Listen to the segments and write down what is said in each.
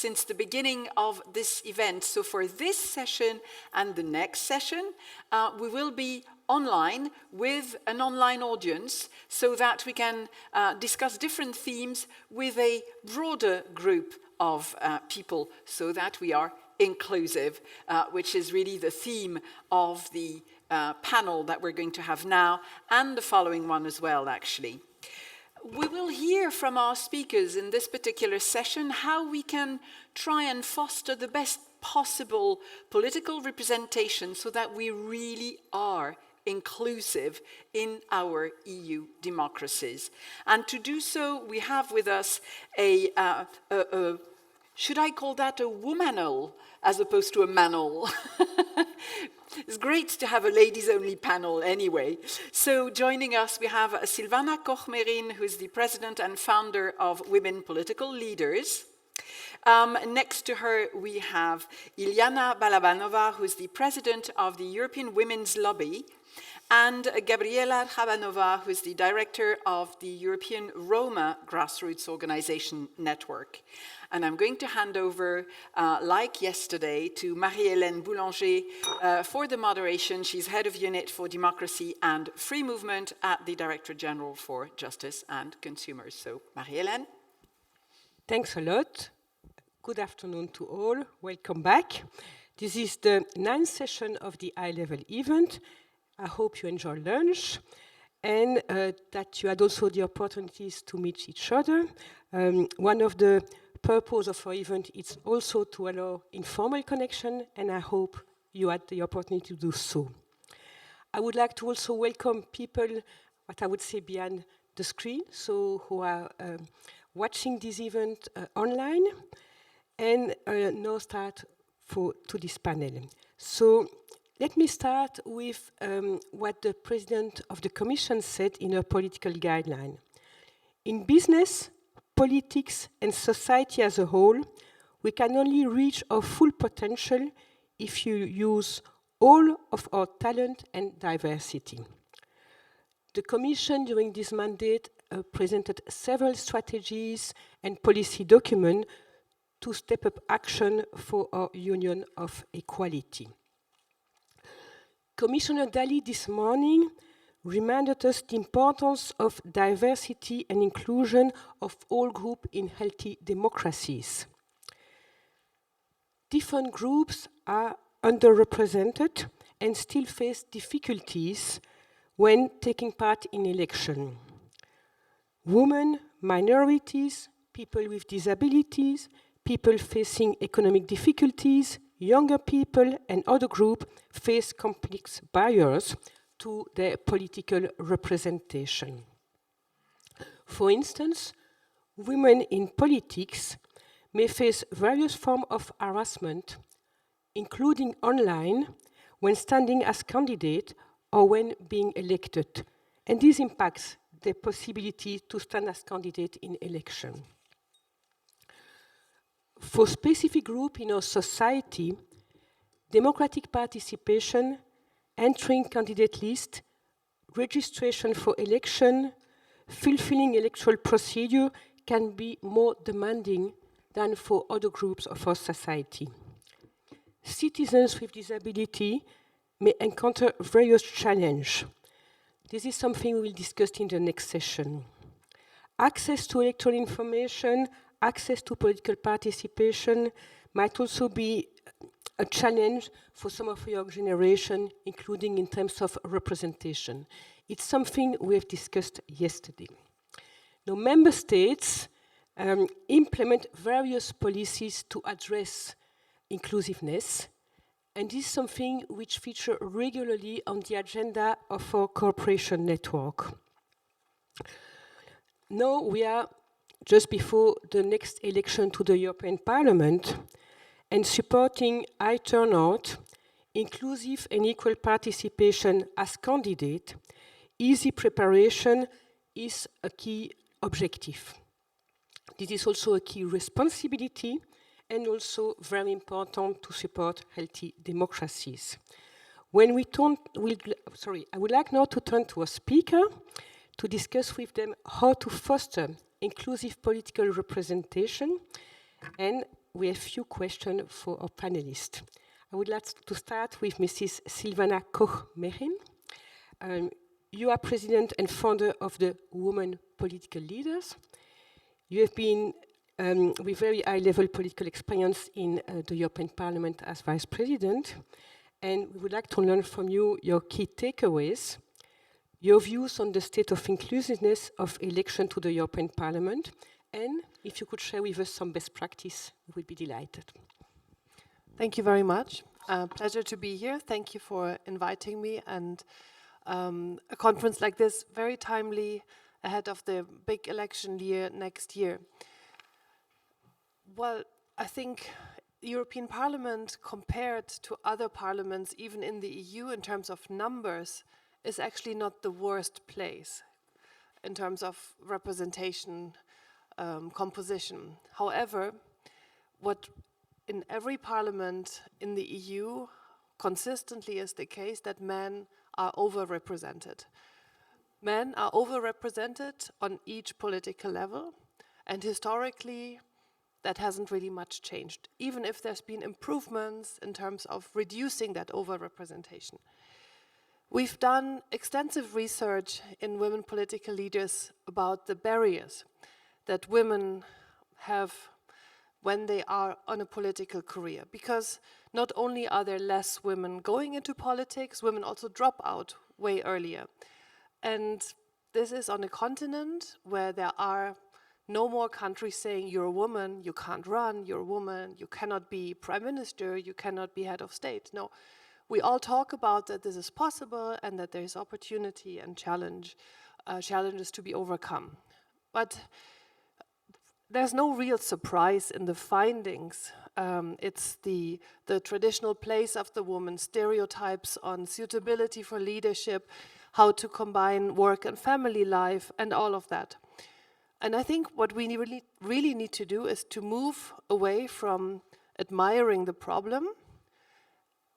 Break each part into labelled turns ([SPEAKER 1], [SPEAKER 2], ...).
[SPEAKER 1] since the beginning of this event. So for this session and the next session, we will be online with an online audience so that we can discuss different themes with a broader group of people so that we are inclusive, which is really the theme of the panel that we're going to have now and the following one as well, actually. We will hear from our speakers in this particular session how we can try and foster the best possible political representation so that we really are inclusive in our EU democracies. And to do so, we have with us should I call that a womanal as opposed to a manal? It's great to have a ladies-only panel anyway. So joining us, we have Silvana Koch-Merin, who is the president and founder of Women Political Leaders. Next to her, we have Ilyana Balabanova, who is the president of the European Women's Lobby, and Gabriela Chabanova, who is the director of the European Roma Grassroots Organization Network. And I'm going to hand over, like yesterday, to Marie-Hélène Boulanger for the moderation. She's head of unit for democracy and free movement at the Directorate General for Justice and Consumers. So, Marie-Hélène.
[SPEAKER 2] Thanks a lot. Good afternoon to all. Welcome back. This is the 9th session of the high-level event. I hope you enjoy lunch and that you had also the opportunities to meet each other. One of the purpose of our event is also to allow informal connection, and I hope you had the opportunity to do so. I would like to also welcome people, what I would say, behind the screen, so who are watching this event online, and now start to this panel. So let me start with what the President of the Commission said in her political guideline. In business, politics and society as a whole, we can only reach our full potential if you use all of our talent and diversity. The Commission, during this mandate, presented several strategies and policy documents to step up action for our Union of Equality. Commissioner Dalli this morning reminded us the importance of diversity and inclusion of all groups in healthy democracies. Different groups are underrepresented and still face difficulties when taking part in elections. Women, minorities, people with disabilities, people facing economic difficulties, younger people and other groups face complex barriers to their political representation. For instance, women in politics may face various forms of harassment, including online, when standing as candidate or when being elected, and this impacts their possibility to stand as candidate in election. For specific groups in our society, democratic participation, entering candidate list, registration for election, fulfilling electoral procedure can be more demanding than for other groups of our society. Citizens with disability may encounter various challenges. This is something we will discuss in the next session. Access to electoral information, access to political participation might also be a challenge for some of your generation, including in terms of representation. It's something we have discussed yesterday. Now, member states implement various policies to address inclusiveness, and this is something which features regularly on the agenda of our cooperation network. Now we are just before the next election to the European Parliament, and supporting high turnout, inclusive and equal participation as candidate, easy preparation is a key objective. This is also a key responsibility and also very important to support healthy democracies. When we I would like now to turn to a speaker to discuss with them how to foster inclusive political representation and we have few questions for our panelists. I would like to start with Mrs. Silvana Koch-Merin. You are president and founder of the Women Political Leaders. You have been with very high-level political experience in the European Parliament as vice president, and we would like to learn from you your key takeaways, your views on the state of inclusiveness of election to the European Parliament, and if you could share with us some best practice, we would be delighted.
[SPEAKER 3] Thank you very much. Pleasure to be here. Thank you for inviting me, and a conference like this, very timely ahead of the big election year next year. Well, I think the European Parliament, compared to other parliaments, even in the EU in terms of numbers, is actually not the worst place in terms of representation, composition. However, what in every parliament in the EU consistently is the case that men are overrepresented. Men are overrepresented on each political level, and historically that hasn't really much changed, even if there's been improvements in terms of reducing that overrepresentation. We've done extensive research in women political leaders about the barriers that women have when they are on a political career, because not only are there less women going into politics, women also drop out way earlier. And this is on a continent where there are no more countries saying, you're a woman, you can't run, you're a woman, you cannot be prime minister, you cannot be head of state. No, we all talk about that this is possible and that there is opportunity and challenges to be overcome. But there's no real surprise in the findings. It's the traditional place of the woman, stereotypes on suitability for leadership, how to combine work and family life, and all of that. And I think what we really need to do is to move away from admiring the problem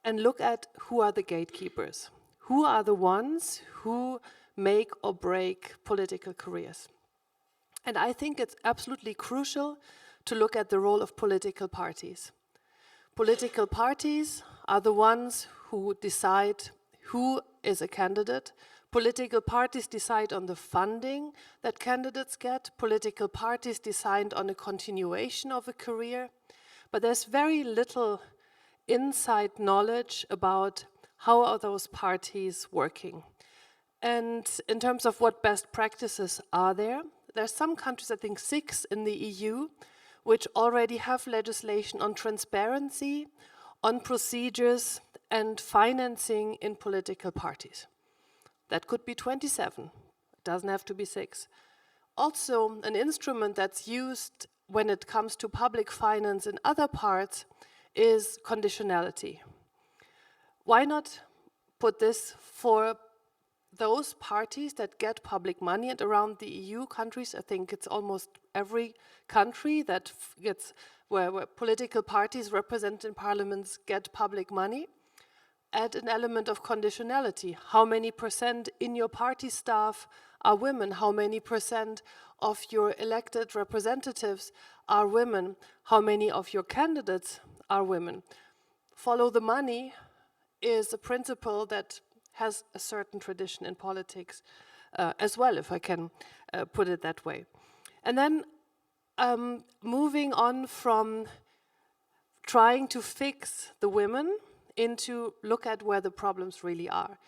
[SPEAKER 3] and look at who are the gatekeepers. Who are the ones who make or break political careers? And I think it's absolutely crucial to look at the role of political parties. Political parties are the ones who decide who is a candidate. Political parties decide on the funding that candidates get. Political parties decide on a continuation of a career. But there's very little inside knowledge about how are those parties working. And in terms of what best practices are there's some countries, I think 6 in the EU, which already have legislation on transparency, on procedures and financing in political parties. That could be 27, it doesn't have to be 6. Also, an instrument that's used when it comes to public finance in other parts is conditionality. Why not put this for those parties that get public money? And around the EU countries, I think it's almost every country that gets where political parties represented in parliaments get public money. Add an element of conditionality. How many % in your party staff are women? How many % of your elected representatives are women? How many of your candidates are women? Follow the money is a principle that has a certain tradition in politics as well, if I can put it that way. And then moving on from trying to fix the women into look at where the problems really are.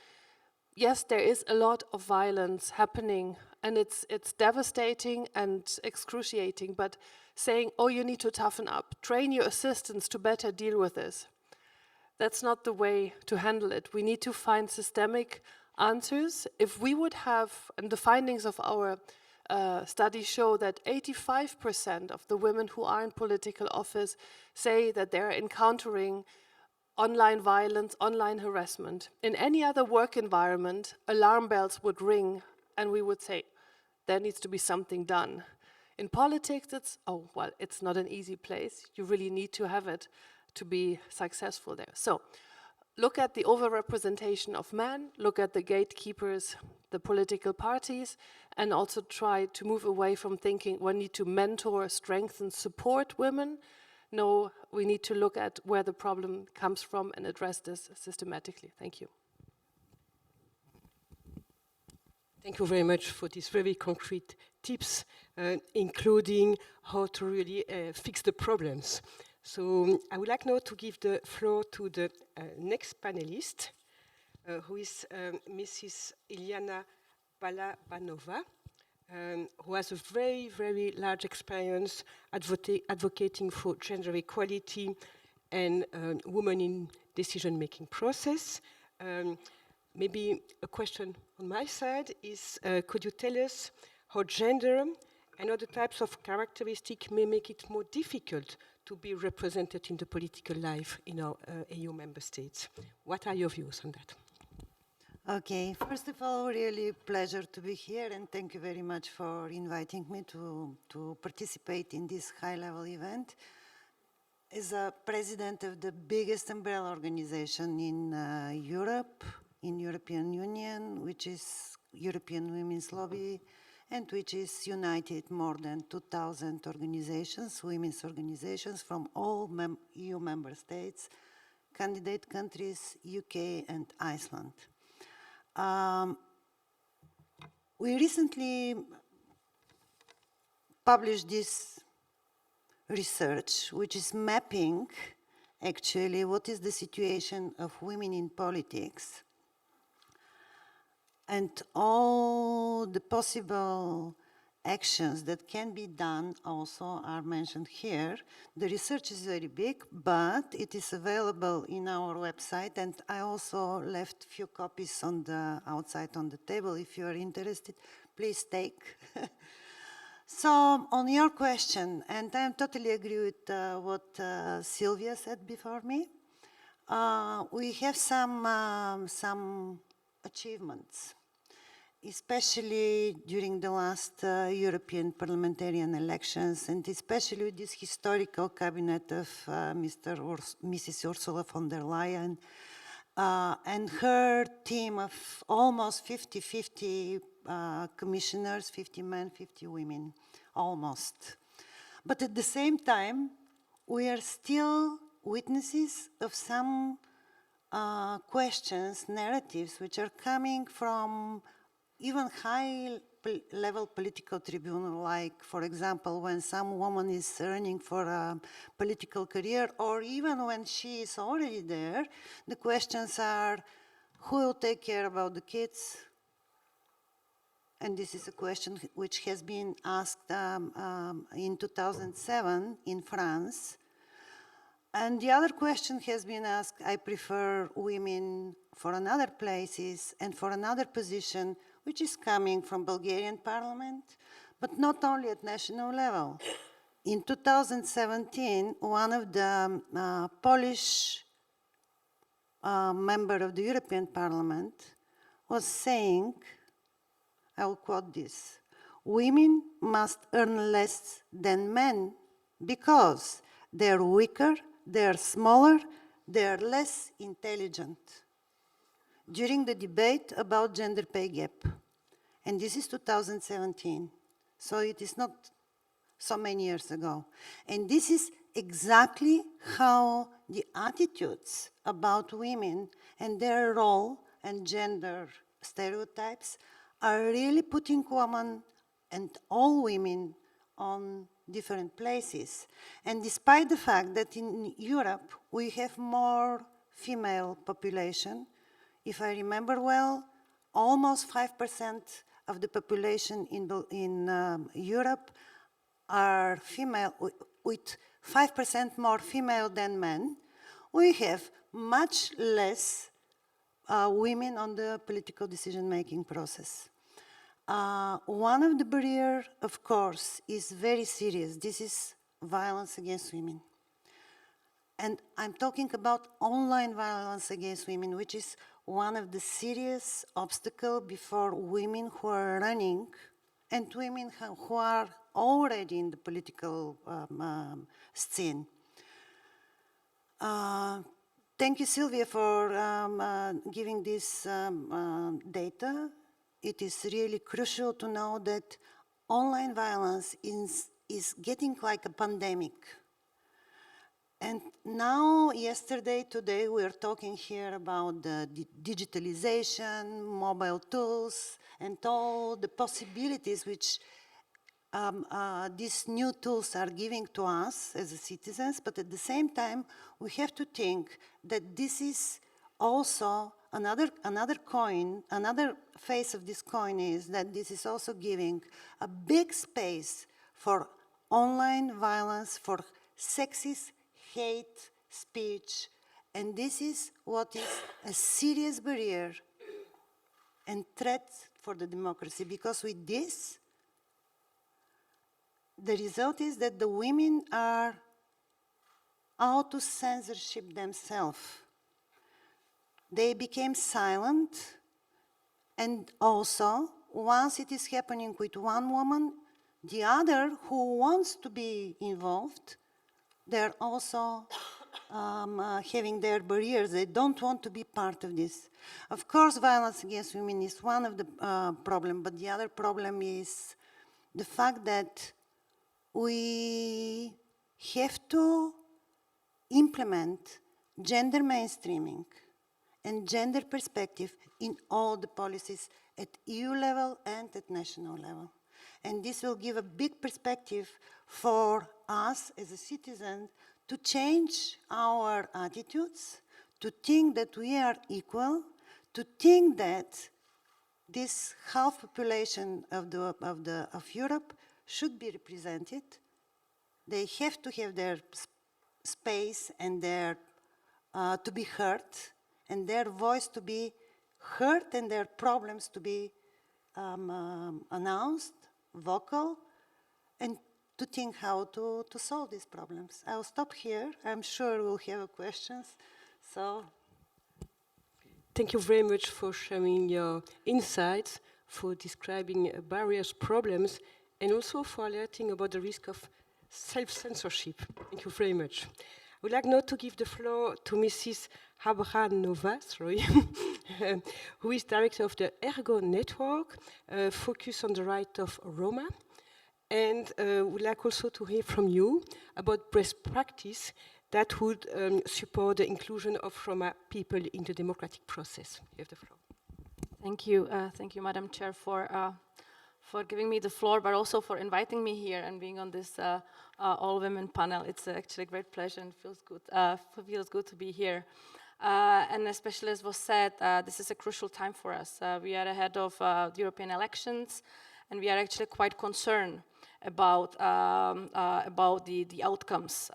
[SPEAKER 3] Yes, there is a lot of violence happening, and it's devastating and excruciating, but saying, oh, you need to toughen up, train your assistants to better deal with this, that's not the way to handle it. We need to find systemic answers. If we would have, and the findings of our study show that 85% of the women who are in political office say that they're encountering online violence, online harassment. In any other work environment, alarm bells would ring and we would say, there needs to be something done. In politics, it's, oh, well, it's not an easy place. You really need to have it to be successful there. So look at the overrepresentation of men, look at the gatekeepers, the political parties, and also try to move away from thinking we need to mentor, strengthen, support women. No, we need to look at where the problem comes from and address this systematically. Thank you.
[SPEAKER 2] Thank you very much for these very concrete tips, including how to really fix the problems. So I would like now to give the floor to the next panelist, who is Mrs. Iliana Balabanova, who has a very, very large experience advocating for gender equality and women in decision-making process. Maybe a question on my side is, could you tell us how gender and other types of characteristics may make it more difficult to be represented in the political life in our EU member states? What are your views on that?
[SPEAKER 4] Okay, first of all, really pleasure to be here, and thank you very much for inviting me to participate in this high-level event. As a president of the biggest umbrella organization in Europe, in European Union, which is European Women's Lobby, and which is united more than 2,000 organizations, women's organizations from all EU member states, candidate countries, UK and Iceland. We recently published this research, which is mapping actually what is the situation of women in politics, and all the possible actions that can be done also are mentioned here. The research is very big, but it is available in our website, and I also left few copies on the outside on the table. If you are interested, please take. So on your question, and I totally agree with what Sylvia said before me, we have some achievements, especially during the last European parliamentarian elections, and especially with this historical cabinet of Mrs. Ursula von der Leyen and her team of almost 50-50 commissioners, 50 men, 50 women, almost. But at the same time, we are still witnesses of some questions, narratives, which are coming from even high-level political tribunal, like, for example, when some woman is running for a political career, or even when she is already there, the questions are, who will take care about the kids? And this is a question which has been asked in 2007 in France. And the other question has been asked, I prefer women for another places and for another position, which is coming from Bulgarian parliament, but not only at national level. In 2017, one of the Polish member of the European Parliament was saying, I will quote this, women must earn less than men because they're weaker, they're smaller, they're less intelligent. During the debate about gender pay gap, and this is 2017, so it is not so many years ago. And this is exactly how the attitudes about women and their role and gender stereotypes are really putting women and all women on different places. And despite the fact that in Europe we have more female population, if I remember well, almost 5% of the population in Europe are female, with 5% more female than men, we have much less women on the political decision-making process. One of the barriers, of course, is very serious. This is violence against women. And I'm talking about online violence against women, which is one of the serious obstacles before women who are running and women who are already in the political scene. Thank you, Sylvia, for giving this data. It is really crucial to know that online violence is getting like a pandemic. And now, yesterday, today, we're talking here about the digitalization, mobile tools, and all the possibilities which these new tools are giving to us as citizens, but at the same time, we have to think that this is also another coin, another face of this coin is that this is also giving a big space for online violence, for sexist hate speech, and this is what is a serious barrier and threat for the democracy, because with this, the result is that the women are auto-censorship themselves. They became silent, and also, once it is happening with one woman, the other who wants to be involved, they're also having their barriers. They don't want to be part of this. Of course, violence against women is one of the problems, but the other problem is the fact that we have to implement gender mainstreaming and gender perspective in all the policies at EU level and at national level. And this will give a big perspective for us as a citizen to change our attitudes, to think that we are equal, to think that this half population of Europe should be represented. They have to have their space and their to be heard, and their voice to be heard, and their problems to be announced, vocal, and to think how to solve these problems. I'll stop here. I'm sure we'll have questions. So.
[SPEAKER 2] Thank you very much for sharing your insights, for describing barriers, problems, and also for alerting about the risk of self-censorship. Thank you very much. I would like now to give the floor to Mrs. Habranova, who is director of the Ergo Network, focused on the right of Roma. And would like also to hear from you about best practice that would support the inclusion of Roma people in the democratic process. You have the floor.
[SPEAKER 5] Thank you, Madam Chair, for giving me the floor, but also for inviting me here and being on this all-women panel. It's actually a great pleasure and feels good to be here. And especially as was said, this is a crucial time for us. We are ahead of the European elections, and we are actually quite concerned about the outcomes.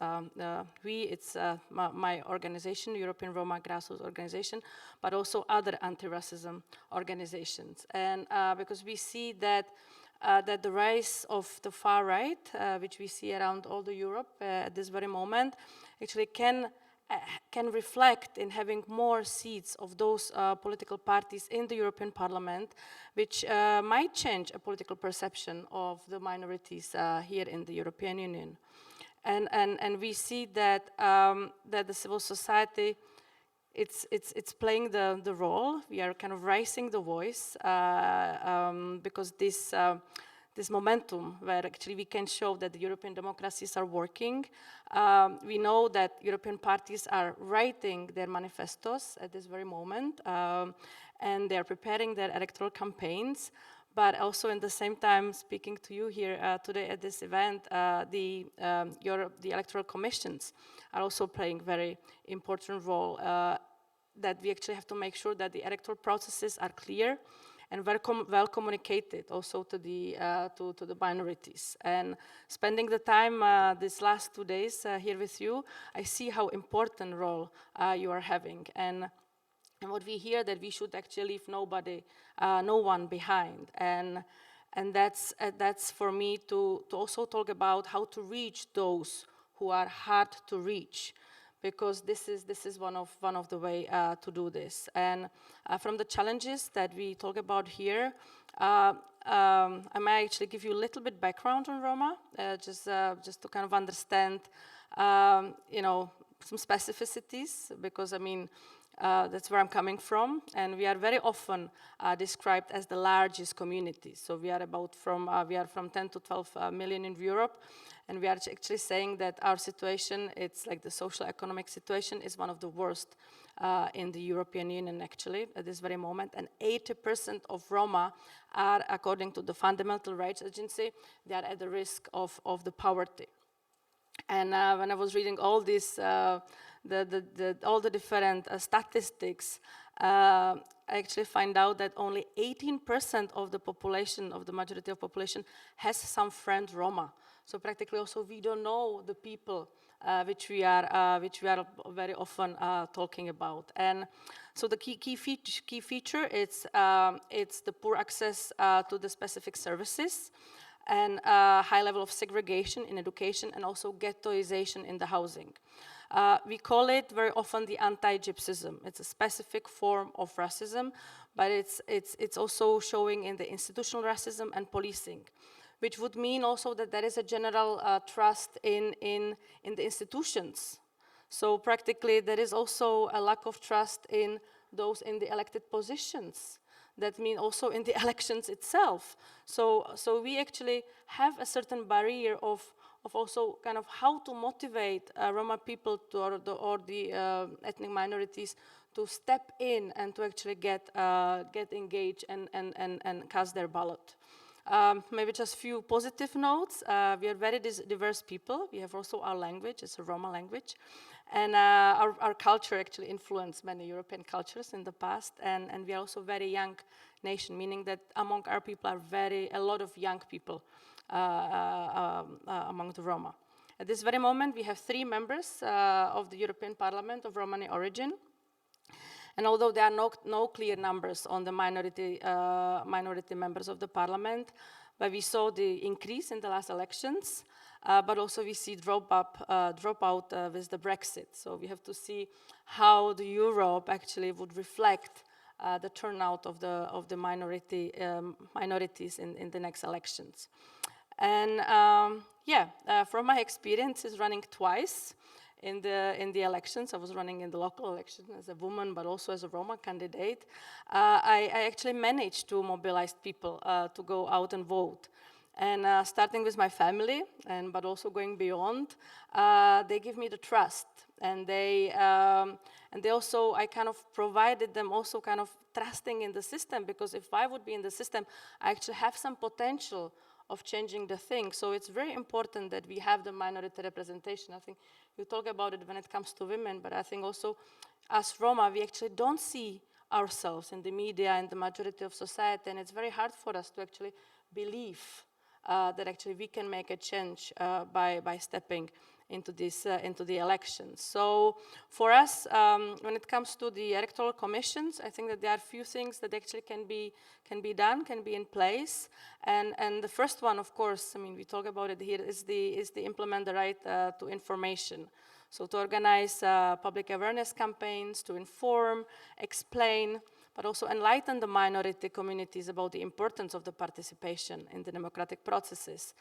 [SPEAKER 5] It's my organization, European Roma Grassroots Organization, but also other anti-racism organizations. And because we see that the rise of the far right, which we see around all the Europe at this very moment, actually can reflect in having more seats of those political parties in the European Parliament, which might change a political perception of the minorities here in the European Union. And we see that the civil society, it's playing the role. We are kind of raising the voice because this momentum where actually we can show that the European democracies are working. We know that European parties are writing their manifestos at this very moment, and they're preparing their electoral campaigns, but also in the same time, speaking to you here today at this event, the electoral commissions are also playing very important role, that we actually have to make sure that the electoral processes are clear and well communicated also to the minorities. And spending the time these last 2 days here with you, I see how important role you are having. And what we hear that we should actually leave no one behind. And that's for me to also talk about how to reach those who are hard to reach, because this is one of the way to do this. And from the challenges that we talk about here, I might actually give you a little bit background on Roma, just to kind of understand, some specificities, because I mean, That's where I'm coming from, and we are very often described as the largest community. So we are from 10 to 12 million in Europe, and we are actually saying that our situation, it's like the social economic situation, is one of the worst in the European Union actually at this very moment. And 80% of Roma are, according to the Fundamental Rights Agency, they are at the risk of the poverty. And when I was reading all this, all the different statistics, I actually find out that only 18% of the population, of the majority of population, has some friend Roma. So practically also we don't know the people which we are very often talking about. And so the key feature it's the poor access to the specific services, and high level of segregation in education, and also ghettoization in the housing. We call it very often the anti-Gypsyism. It's a specific form of racism, but it's also showing in the institutional racism and policing, which would mean also that there is a general trust in the institutions. So practically there is also a lack of trust in those in the elected positions. That means also in the elections itself. So we actually have a certain barrier of also kind of how to motivate Roma people or the ethnic minorities to step in and to actually get engaged and cast their ballot. Maybe just a few positive notes. We are very diverse people. We have also our language, it's a Roma language. And our culture actually influenced many European cultures in the past. And we are also a very young nation, meaning that among our people are a lot of young people among the Roma. At this very moment, we have 3 members of the European Parliament of Romani origin. And although there are no clear numbers on the minority members of the parliament, but we saw the increase in the last elections, but also we see dropout with the Brexit. So we have to see how the Europe actually would reflect the turnout of the minorities in the next elections. And from my experiences running twice in the elections, I was running in the local election as a woman, but also as a Roma candidate, I actually managed to mobilize people to go out and vote. And starting with my family, but also going beyond, they give me the trust. And they also, I kind of provided them also kind of trusting in the system, because if I would be in the system, I actually have some potential of changing the thing. So it's very important that we have the minority representation. I think you talk about it when it comes to women, but I think also as Roma, we actually don't see ourselves in the media and the majority of society, and it's very hard for us to actually believe that actually we can make a change by stepping into the elections. So for us, when it comes to the electoral commissions, I think that there are a few things that actually can be done, can be in place. And the first one, of course, I mean, we talk about it here, is the implement the right to information. So to organize public awareness campaigns, to inform, explain, but also enlighten the minority communities about the importance of the participation in the democratic processes,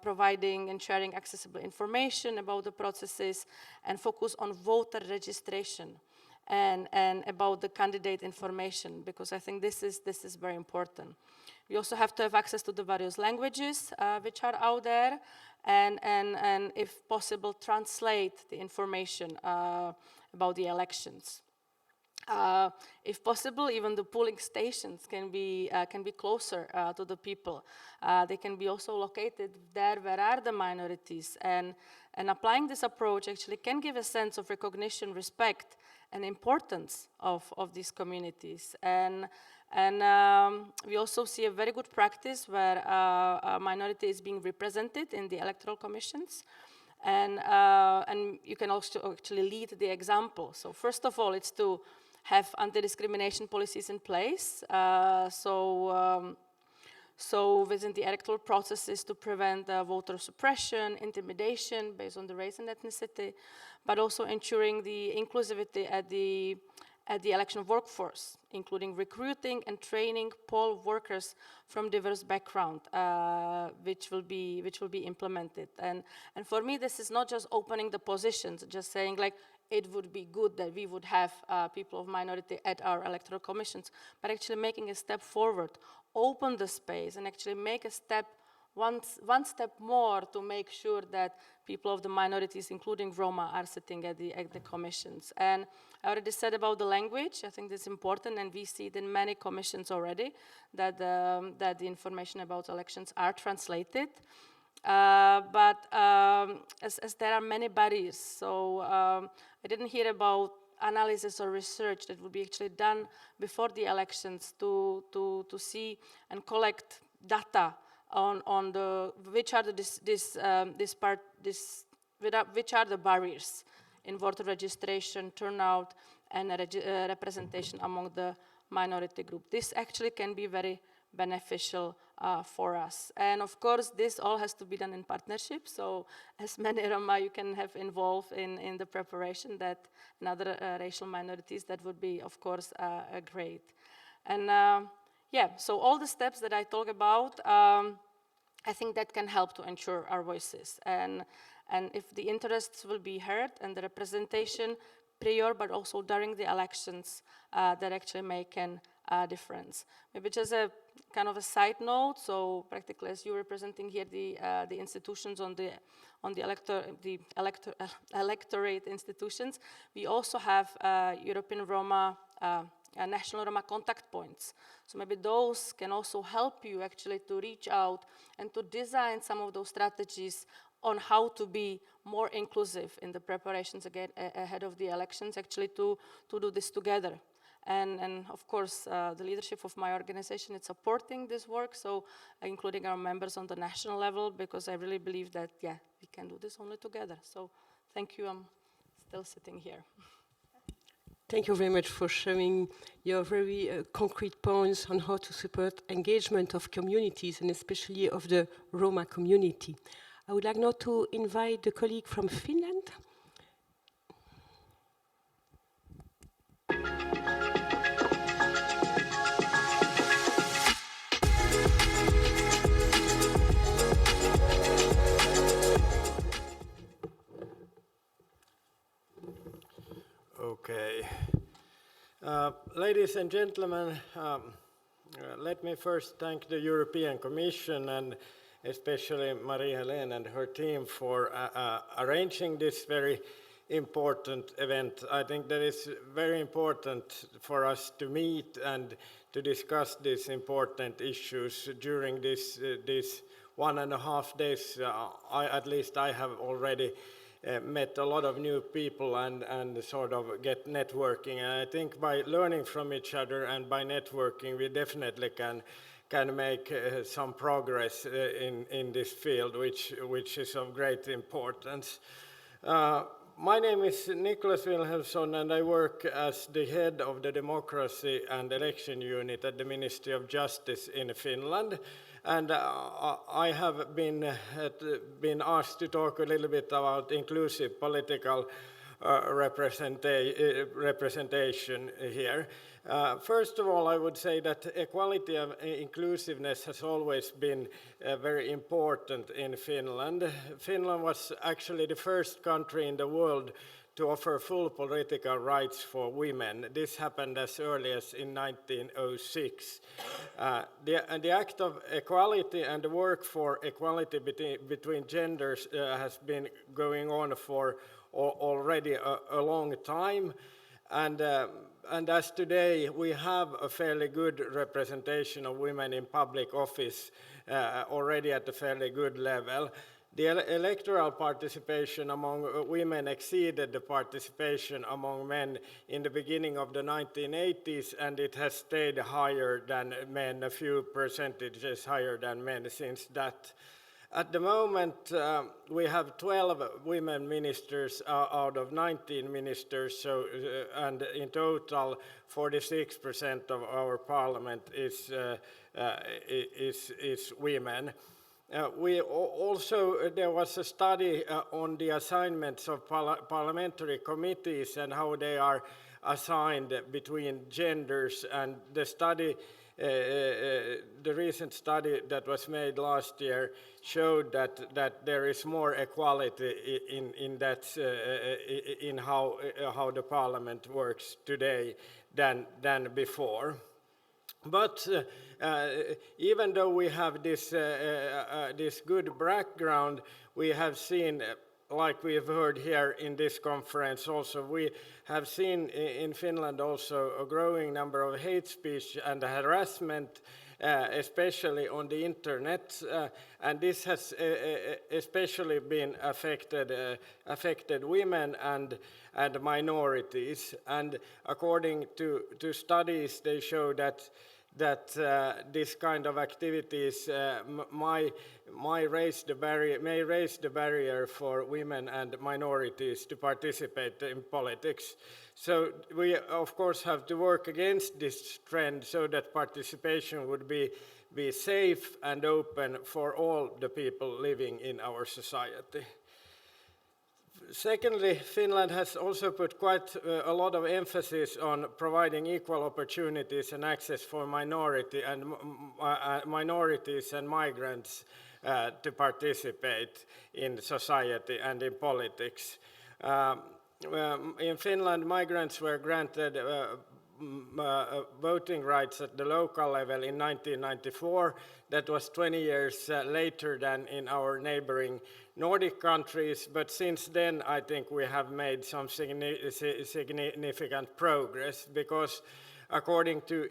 [SPEAKER 5] providing and sharing accessible information about the processes, and focus on voter registration and about the candidate information, because I think this is very important. We also have to have access to the various languages which are out there, and if possible, translate the information about the elections. If possible, even the polling stations can be closer to the people. They can be also located there where are the minorities, and applying this approach actually can give a sense of recognition, respect, and importance of these communities. And we also see a very good practice where a minority is being represented in the electoral commissions. And you can also actually lead the example. So first of all, it's to have anti-discrimination policies in place. So within the electoral processes to prevent voter suppression, intimidation based on the race and ethnicity, but also ensuring the inclusivity at the election workforce, including recruiting and training poll workers from diverse background, which will be implemented. And for me, this is not just opening the positions, just saying like, it would be good that we would have people of minority at our electoral commissions, but actually making a step forward, open the space and actually make a step, one step more to make sure that people of the minorities, including Roma, are sitting at the commissions. And I already said about the language. I think that's important, and we see it in many commissions already, that the information about elections are translated. But as there are many bodies, so I didn't hear about analysis or research that would be actually done before the elections to see and collect data on the which are the which are the barriers in voter registration, turnout, and representation among the minority group. This actually can be very beneficial for us. And of course, this all has to be done in partnership. So as many Roma you can have involved in the preparation, that and other racial minorities, that would be, of course, great. And yeah, so all the steps that I talk about, I think that can help to ensure our voices. And if the interests will be heard and the representation prior, but also during the elections, that actually make a difference. Maybe just a kind of a side note. So practically, as you're representing here the institutions on the electorate institutions, we also have European Roma, national Roma contact points. So maybe those can also help you actually to reach out and to design some of those strategies on how to be more inclusive in the preparations again ahead of the elections, actually to do this together. And of course, the leadership of my organization is supporting this work, so including our members on the national level, because I really believe that, yeah, we can do this only together. So thank you, I'm still sitting here.
[SPEAKER 2] Thank you very much for sharing your very concrete points on how to support engagement of communities, and especially of the Roma community. I would like now to invite the colleague from Finland.
[SPEAKER 6] Okay. Ladies and gentlemen, let me first thank the European Commission and especially Marie-Helene and her team for arranging this very important event. I think that it's very important for us to meet and to discuss these important issues during this 1.5 days. At least I have already met a lot of new people and sort of get networking. And I think by learning from each other and by networking, we definitely can make some progress in this field, which is of great importance. My name is Niklas Wilhelmsson, and I work as the head of the Democracy and Election Unit at the Ministry of Justice in Finland. And I have been asked to talk a little bit about inclusive political representation here. First of all, I would say that equality and inclusiveness has always been very important in Finland. Finland was actually the first country in the world to offer full political rights for women. This happened as early as in 1906. The act of equality and the work for equality between genders has been going on for already a long time. And as today we have a fairly good representation of women in public office already at a fairly good level. The electoral participation among women exceeded the participation among men in the beginning of the 1980s, and it has stayed higher than men, a few percentages higher than men since that. At the moment, we have 12 women ministers out of 19 ministers, so, and in total, 46% of our parliament is women. We also, there was a study on the assignments of parliamentary committees and how they are assigned between genders, and the study the recent study that was made last year showed that there is more equality in how the parliament works today than before. But even though we have this good background, we have seen, like we've heard here in this conference also, we have seen in Finland also a growing number of hate speech and harassment, especially on the internet, and this has especially been affected women and minorities. And according to studies, they show that this kind of activities may raise the barrier for women and minorities to participate in politics. So we of course have to work against this trend so that participation would be safe and open for all the people living in our society. Secondly, Finland has also put quite a lot of emphasis on providing equal opportunities and access for minorities and migrants to participate in society and in politics. In Finland, migrants were granted voting rights at the local level in 1994. That was 20 years later than in our neighboring Nordic countries, but since then I think we have made some significant progress, because according to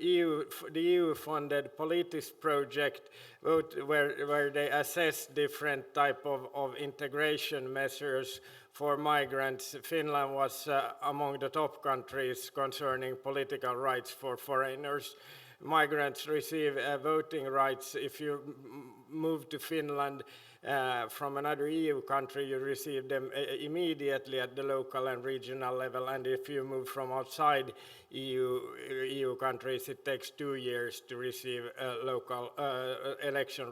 [SPEAKER 6] the EU-funded Politis project, where they assess different type of integration measures for migrants, Finland was among the top countries concerning political rights for foreigners. Migrants receive voting rights. If you move to Finland from another EU country, you receive them immediately at the local and regional level, and if you move from outside EU countries, it takes 2 years to receive local election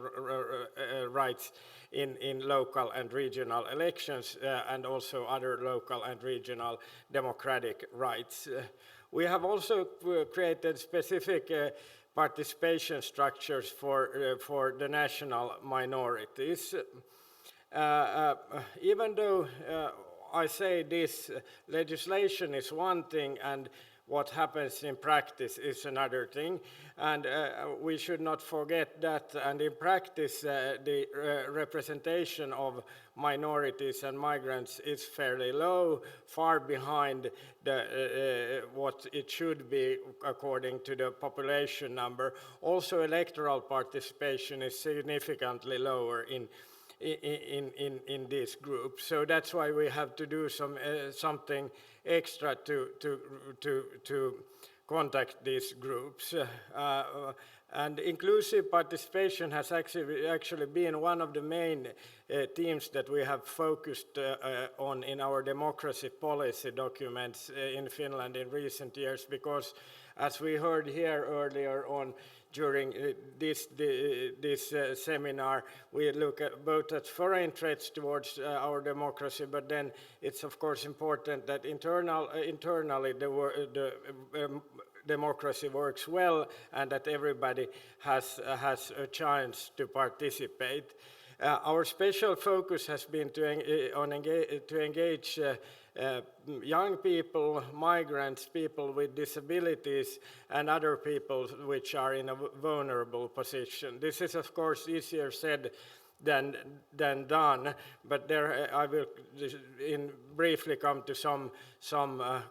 [SPEAKER 6] rights in local and regional elections, and also other local and regional democratic rights. We have also created specific participation structures for the national minorities. Even though I say this, legislation is one thing and what happens in practice is another thing, and we should not forget that. And in practice, the representation of minorities and migrants is fairly low, far behind what it should be according to the population number. Also, electoral participation is significantly lower in this group. So that's why we have to do something extra to contact these groups. And inclusive participation has actually been one of the main themes that we have focused on in our democracy policy documents in Finland in recent years, because as we heard here earlier on, during this seminar, we look at both at foreign threats towards our democracy, but then it's of course important that internally the democracy works well and that everybody has a chance to participate. Our special focus has been to engage young people, migrants, people with disabilities, and other people which are in a vulnerable position. This is, of course, easier said than done, but there I will briefly come to some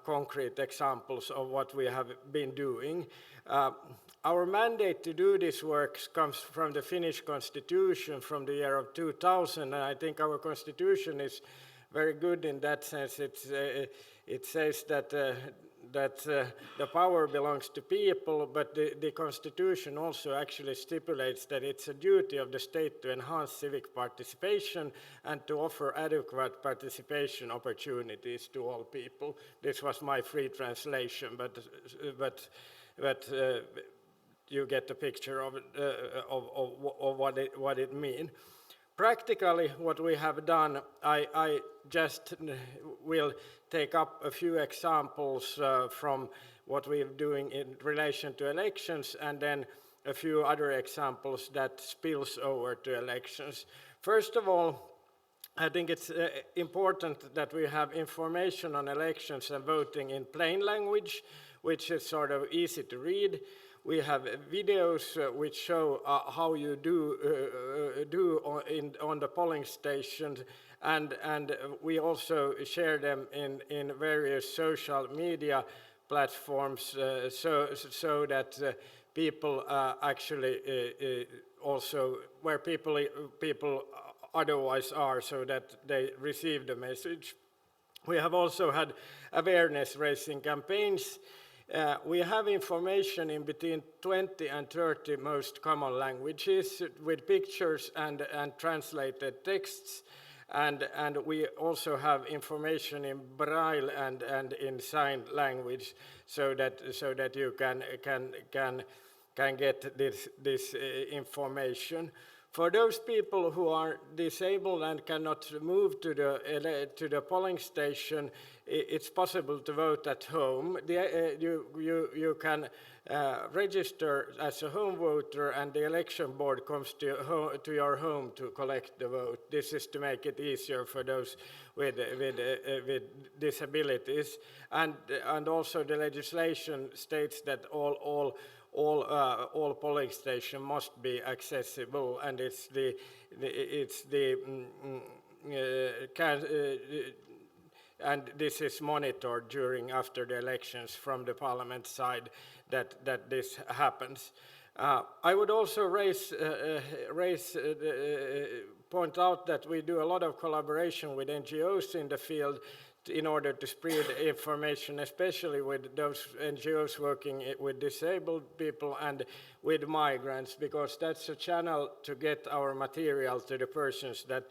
[SPEAKER 6] concrete examples of what we have been doing. Our mandate to do this work comes from the Finnish constitution from the year of 2000, and I think our constitution is very good in that sense. It says that the power belongs to people, but the constitution also actually stipulates that it's a duty of the state to enhance civic participation and to offer adequate participation opportunities to all people. This was my free translation, but you get the picture of what it means. Practically, what we have done, I just will take up a few examples from what we're doing in relation to elections, and then a few other examples that spills over to elections. First of all, I think it's important that we have information on elections and voting in plain language, which is sort of easy to read. We have videos which show how you do on the polling stations, and we also share them in various social media platforms so that people actually also where people otherwise are, so that they receive the message. We have also had awareness raising campaigns. We have information in between 20 and 30 most common languages with pictures and translated texts. And we also have information in Braille and in sign language, so that you can get this information. For those people who are disabled and cannot move to the polling station, it's possible to vote at home. You can register as a home voter, and the election board comes to your home to collect the vote. This is to make it easier for those with disabilities, and also the legislation states that all polling stations must be accessible, and and this is monitored after the elections from the parliament side that this happens. I would also point out that we do a lot of collaboration with NGOs in the field in order to spread information, especially with those NGOs working with disabled people and with migrants, because that's a channel to get our material to the persons that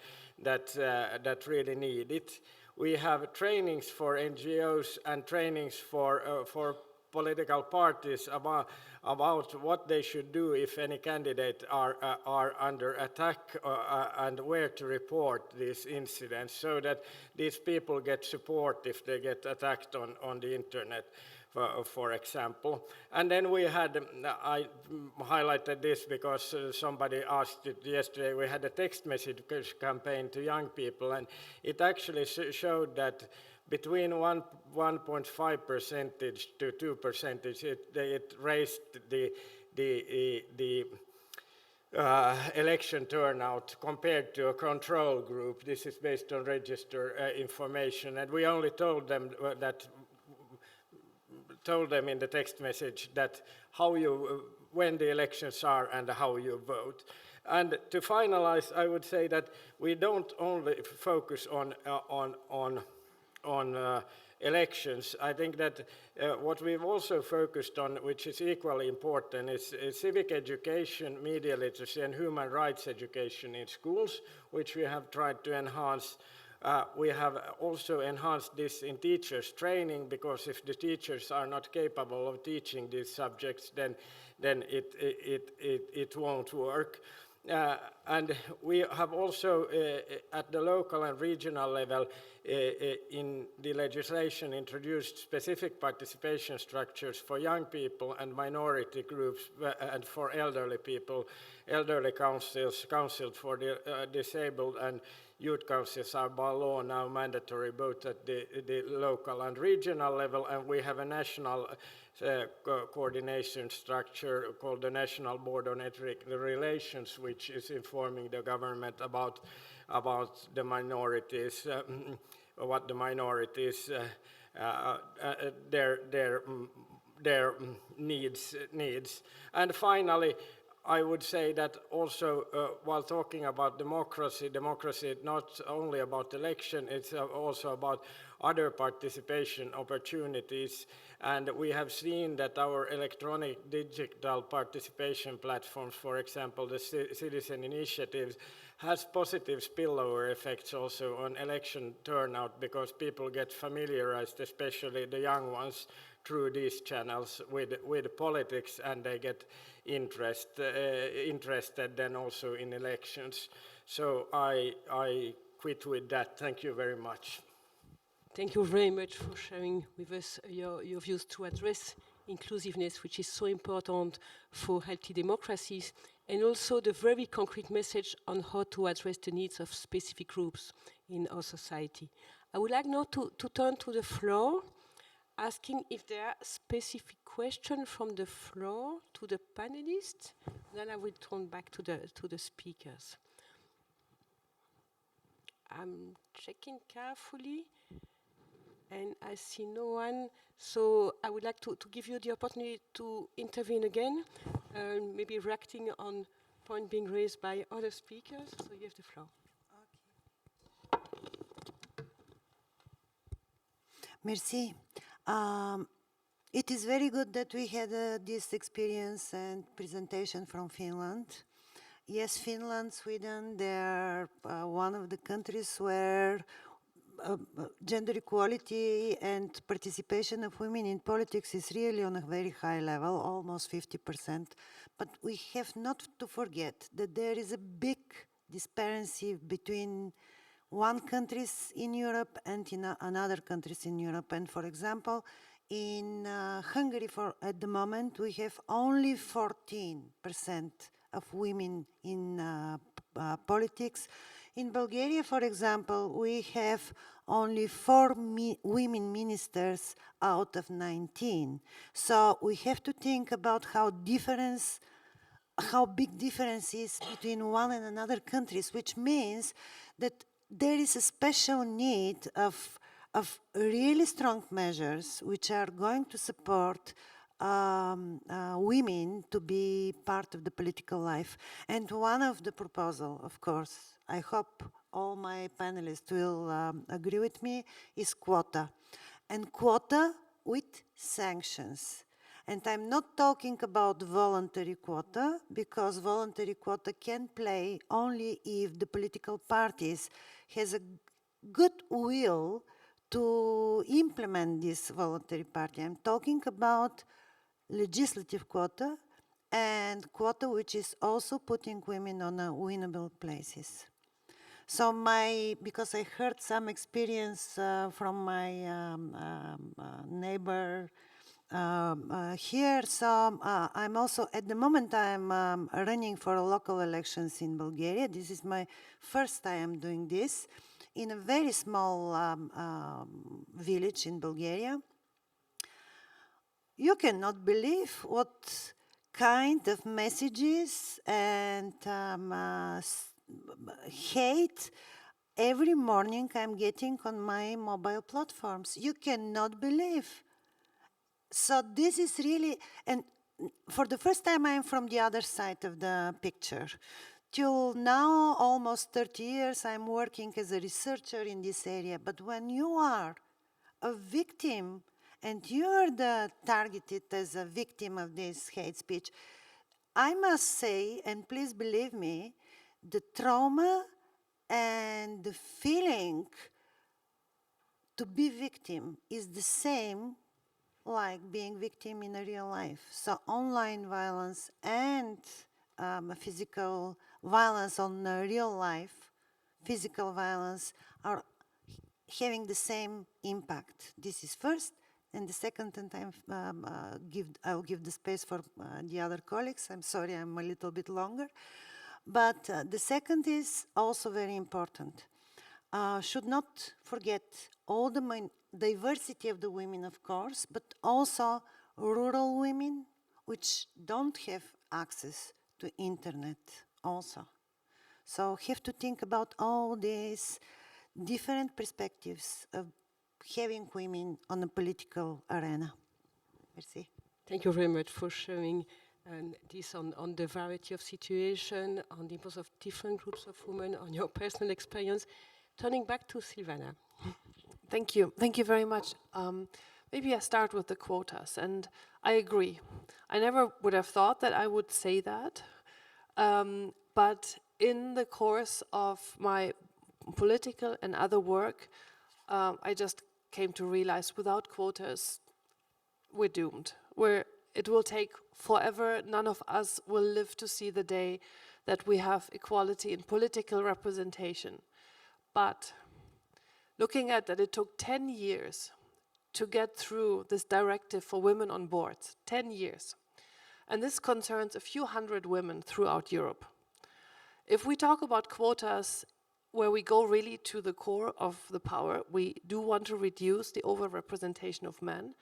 [SPEAKER 6] really need it. We have trainings for NGOs and trainings for political parties about what they should do if any candidate are under attack and where to report these incidents, so that these people get support if they get attacked on the internet, for example. And then we had, I highlighted this because somebody asked it yesterday, we had a text message campaign to young people, and it actually showed that between 1.5% to 2%, it raised the election turnout compared to a control group. This is based on register information, and we only told them in the text message that when the elections are and how you vote. And to finalize, I would say that we don't only focus on elections. I think that what we've also focused on, which is equally important, is civic education, media literacy, and human rights education in schools, which we have tried to enhance. We have also enhanced this in teachers' training, because if the teachers are not capable of teaching these subjects, then it won't work. And we have also, at the local and regional level, in the legislation, introduced specific participation structures for young people and minority groups, and for elderly people. Elderly councils for the disabled and youth councils are by law now mandatory both at the local and regional level, and we have a national coordination structure called the National Board on Ethnic Relations, which is informing the government about the minorities, what the minorities, their needs. And finally, I would say that also, while talking about democracy is not only about election, it's also about other participation opportunities. And we have seen that our electronic digital participation platforms, for example, the citizen initiatives, has positive spillover effects also on election turnout, because people get familiarized, especially the young ones, through these channels with politics, and they get interested then also in elections. So I quit with that. Thank you very much.
[SPEAKER 2] Thank you very much for sharing with us your views to address inclusiveness, which is so important for healthy democracies, and also the very concrete message on how to address the needs of specific groups in our society. I would like now to turn to the floor, asking if there are specific questions from the floor to the panelists. Then I will turn back to the speakers. I'm checking carefully, and I see no one. So I would like to give you the opportunity to intervene again, maybe reacting on point being raised by other speakers. So you have the floor.
[SPEAKER 4] Merci. It is very good that we had this experience and presentation from Finland. Yes, Finland, Sweden, they are one of the countries where gender equality and participation of women in politics is really on a very high level, almost 50%. But we have not to forget that there is a big disparity between one countries in Europe and in another countries in Europe. And for example, in Hungary, at the moment, we have only 14% of women in politics. In Bulgaria, for example, we have only 4 women ministers out of 19. So we have to think about how big difference is between one and another countries, which means that there is a special need of really strong measures which are going to support women to be part of the political life. And one of the proposals, of course, I hope all my panelists will agree with me, is quota. And quota with sanctions. And I'm not talking about voluntary quota, because voluntary quota can play only if the political parties has a good will to implement this voluntary party. I'm talking about legislative quota and quota which is also putting women on a winnable places. So because I heard some experience from my neighbor here, so I'm also, at the moment, I'm running for local elections in Bulgaria. This is my first time doing this in a very small village in Bulgaria. You cannot believe what kind of messages and hate every morning I'm getting on my mobile platforms. You cannot believe. So this is really, and for the first time I'm from the other side of the picture. Till now, almost 30 years, I'm working as a researcher in this area. But when you are a victim and you're targeted as a victim of this hate speech, I must say, and please believe me, the trauma and the feeling to be victim is the same like being victim in a real life. So online violence and physical violence on real life, physical violence are having the same impact. This is first. And the second, and I'll give the space for the other colleagues. I'm sorry, I'm a little bit longer. But the second is also very important. Should not forget all the diversity of the women, of course, but also rural women, which don't have access to internet also. So have to think about all these different perspectives of having women on the political arena. Merci.
[SPEAKER 2] Thank you very much for sharing this on the variety of situation, on the importance of different groups of women, on your personal experience. Turning back to Silvana.
[SPEAKER 3] Thank you. Thank you very much. Maybe I start with the quotas, and I agree. I never would have thought that I would say that, but in the course of my political and other work, I just came to realize without quotas, we're doomed. It will take forever. None of us will live to see the day that we have equality in political representation. But looking at that, it took 10 years to get through this directive for women on boards, 10 years. And this concerns a few hundred women throughout Europe. If we talk about quotas, where we go really to the core of the power, we do want to reduce the overrepresentation of men.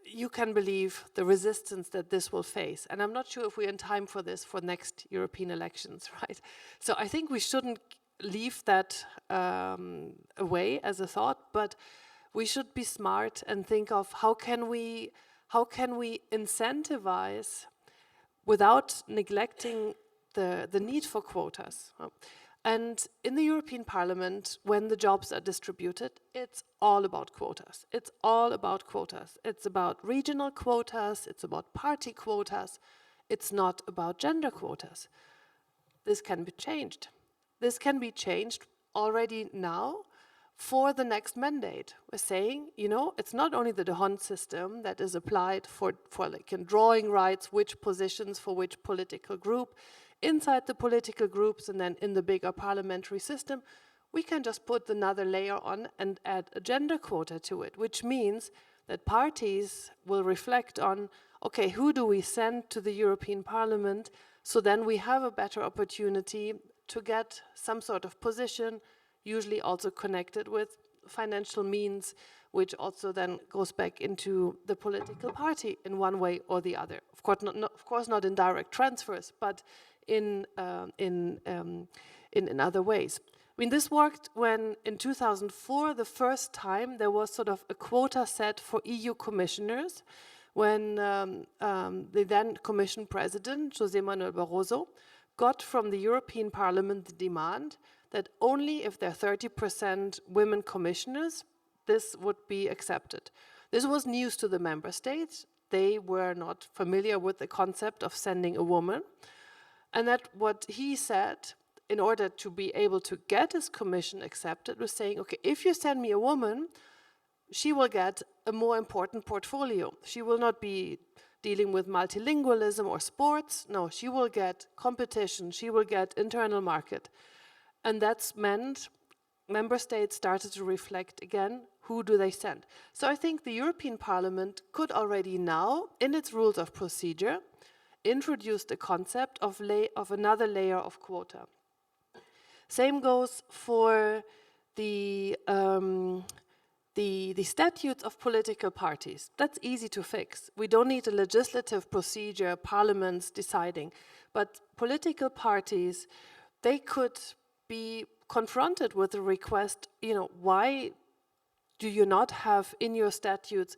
[SPEAKER 3] You can believe the resistance that this will face. And I'm not sure if we're in time for this for next European elections, right? So I think we shouldn't leave that away as a thought, but we should be smart and think of how can we incentivize without neglecting the need for quotas. And in the European Parliament, when the jobs are distributed, it's all about quotas. It's all about quotas. It's about regional quotas, it's about party quotas, it's not about gender quotas. This can be changed. This can be changed already now for the next mandate. We're saying, you know, it's not only the D'Hondt system that is applied for like in drawing rights, which positions for which political group, inside the political groups and then in the bigger parliamentary system, we can just put another layer on and add a gender quota to it, which means that parties will reflect on, okay, who do we send to the European Parliament, so then we have a better opportunity to get some sort of position, usually also connected with financial means, which also then goes back into the political party in one way or the other. Of course, not in direct transfers, but in other ways. I mean, this worked when in 2004, the first time there was sort of a quota set for EU commissioners, when the then Commission President, José Manuel Barroso, got from the European Parliament the demand that only if there are 30% women commissioners, this would be accepted. This was news to the member states. They were not familiar with the concept of sending a woman. And that what he said, in order to be able to get his commission accepted, was saying, okay, if you send me a woman, she will get a more important portfolio. She will not be dealing with multilingualism or sports. No, she will get competition. She will get internal market. And that's meant member states started to reflect again, who do they send? So I think the European Parliament could already now, in its rules of procedure, introduce the concept of another layer of quota. Same goes for the statutes of political parties. That's easy to fix. We don't need a legislative procedure, parliaments deciding. But political parties, they could be confronted with a request, you know, why do you not have in your statutes?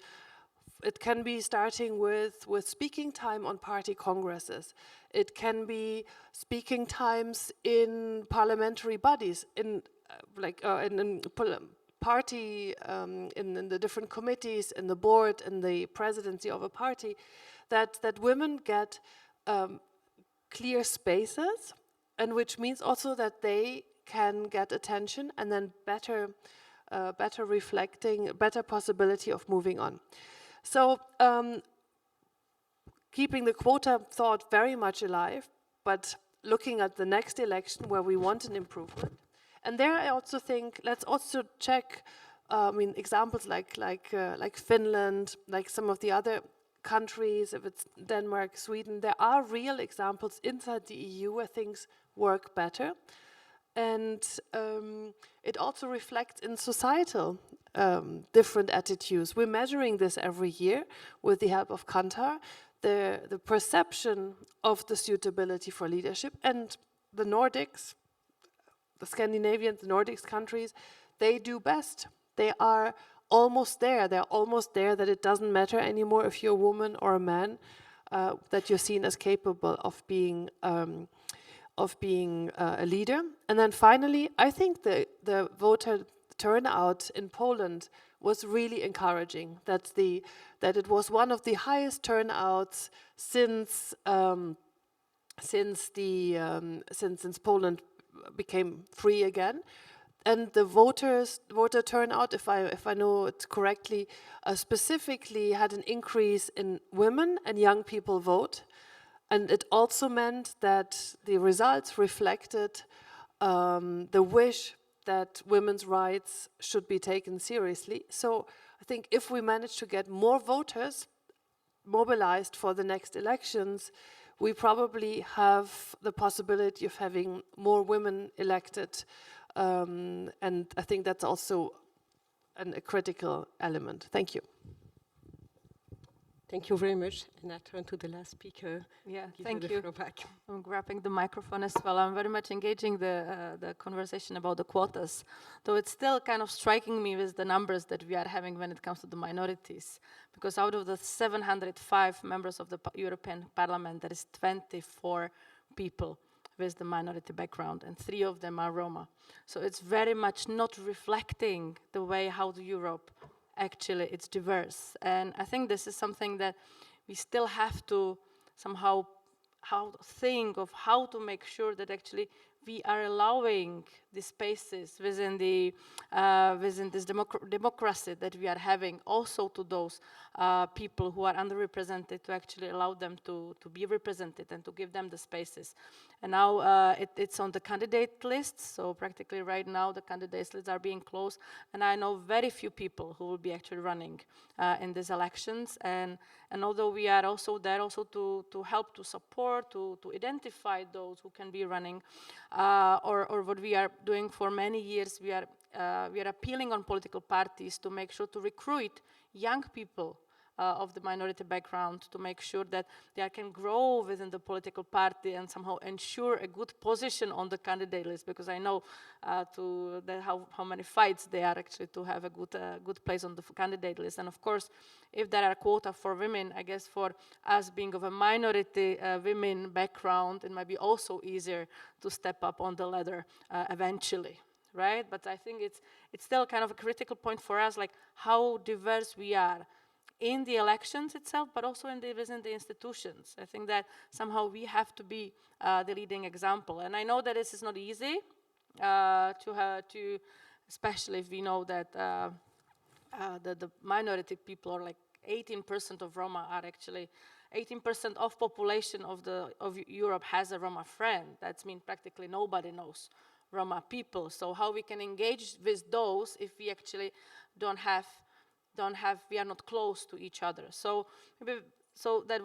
[SPEAKER 3] It can be starting with speaking time on party congresses. It can be speaking times in parliamentary bodies, in party, in the different committees, in the board, in the presidency of a party, that women get clear spaces, and which means also that they can get attention and then better reflecting, better possibility of moving on. So keeping the quota thought very much alive, but looking at the next election where we want an improvement. And there I also think, let's also check, examples like Finland, like some of the other countries, if it's Denmark, Sweden, there are real examples inside the EU where things work better. And it also reflects in societal different attitudes. We're measuring this every year with the help of Kantar, the perception of the suitability for leadership. And the Nordics, the Scandinavian, the Nordics countries, they do best. They are almost there. They're almost there that it doesn't matter anymore if you're a woman or a man, that you're seen as capable of being a leader. And then finally, I think the voter turnout in Poland was really encouraging. That it was one of the highest turnouts since Poland became free again. And the voter turnout, if I know it correctly, specifically had an increase in women and young people vote. And it also meant that the results reflected the wish that women's rights should be taken seriously. So I think if we manage to get more voters mobilized for the next elections, we probably have the possibility of having more women elected. And I think that's also a critical element. Thank you.
[SPEAKER 2] Thank you very much. And I turn to the last speaker.
[SPEAKER 5] Yeah,
[SPEAKER 2] Give
[SPEAKER 5] thank
[SPEAKER 2] you the
[SPEAKER 5] you.
[SPEAKER 2] floor back.
[SPEAKER 5] I'm grabbing the microphone as well. I'm very much engaging the conversation about the quotas, though it's still kind of striking me with the numbers that we are having when it comes to the minorities. Because out of the 705 members of the European Parliament, there is 24 people with the minority background, and 3 of them are Roma. So it's very much not reflecting the way how the Europe actually it's diverse. And I think this is something that we still have to somehow think of how to make sure that actually we are allowing the spaces within this democracy that we are having also to those people who are underrepresented, to actually allow them to be represented and to give them the spaces. And now it's on the candidate list, so practically right now the candidate lists are being closed, and I know very few people who will be actually running in these elections. And although we are also there also to help, to support, to identify those who can be running, or what we are doing for many years, we are appealing on political parties to make sure to recruit young people of the minority background, to make sure that they can grow within the political party and somehow ensure a good position on the candidate list, because I know how many fights they are actually to have a good place on the candidate list. And of course, if there are quota for women, I guess for us being of a minority women background, it might be also easier to step up on the ladder eventually. Right? But I think it's still kind of a critical point for us, like how diverse we are in the elections itself, but also within the institutions. I think that somehow we have to be the leading example. And I know that this is not easy to especially if we know that the minority people, or like 18% of Roma are actually 18% of population of Europe has a Roma friend. That means practically nobody knows Roma people. So how we can engage with those if we actually we are not close to each other. So that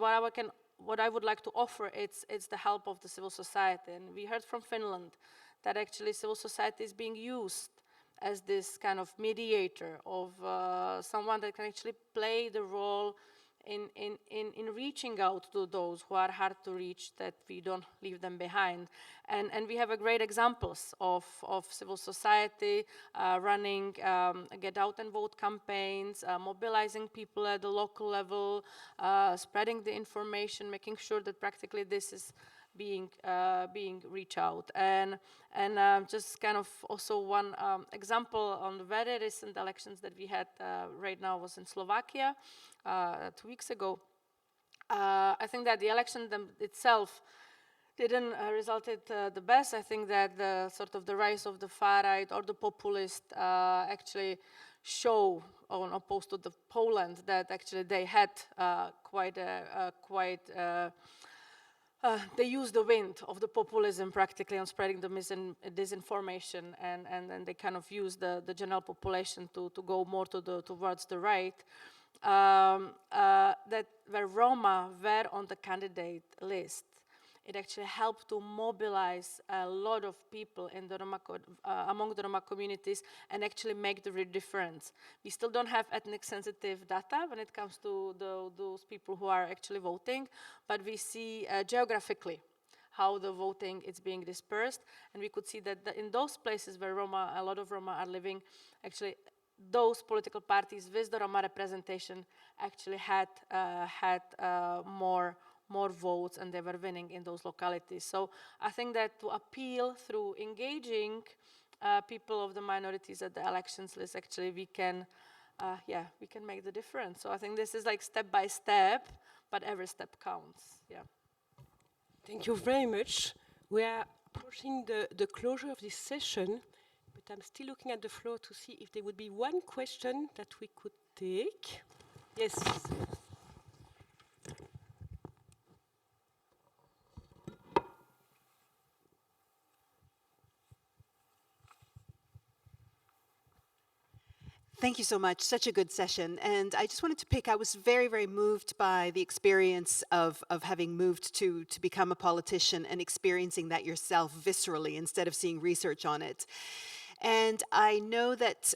[SPEAKER 5] what I would like to offer, it's the help of the civil society. And we heard from Finland that actually civil society is being used as this kind of mediator of someone that can actually play the role in reaching out to those who are hard to reach, that we don't leave them behind. And we have a great examples of civil society running get out and vote campaigns, mobilizing people at the local level, spreading the information, making sure that practically this is being reached out. And just kind of also one example on the very recent elections that we had right now was in Slovakia 2 weeks ago. I think that the election itself didn't resulted the best. I think that the sort of the rise of the far right or the populist actually show, on opposed to the Poland, that actually they had they use the wind of the populism practically on spreading the disinformation, and they kind of use the general population to go more towards the right. That where Roma were on the candidate list, it actually helped to mobilize a lot of people in the among the Roma communities and actually make the real difference. We still don't have ethnic sensitive data when it comes to those people who are actually voting, but we see geographically how the voting is being dispersed, and we could see that in those places where a lot of Roma are living, actually those political parties with the Roma representation actually had more votes, and they were winning in those localities. So I think that to appeal through engaging people of the minorities at the elections list, actually we can make the difference. So I think this is like step by step, but every step counts. Yeah.
[SPEAKER 2] Thank you very much. We are approaching the closure of this session, but I'm still looking at the floor to see if there would be one question that we could take. Yes.
[SPEAKER 7] Thank you so much. Such a good session. And I just wanted to pick, I was very, very moved by the experience of having moved to become a politician and experiencing that yourself viscerally instead of seeing research on it. And I know that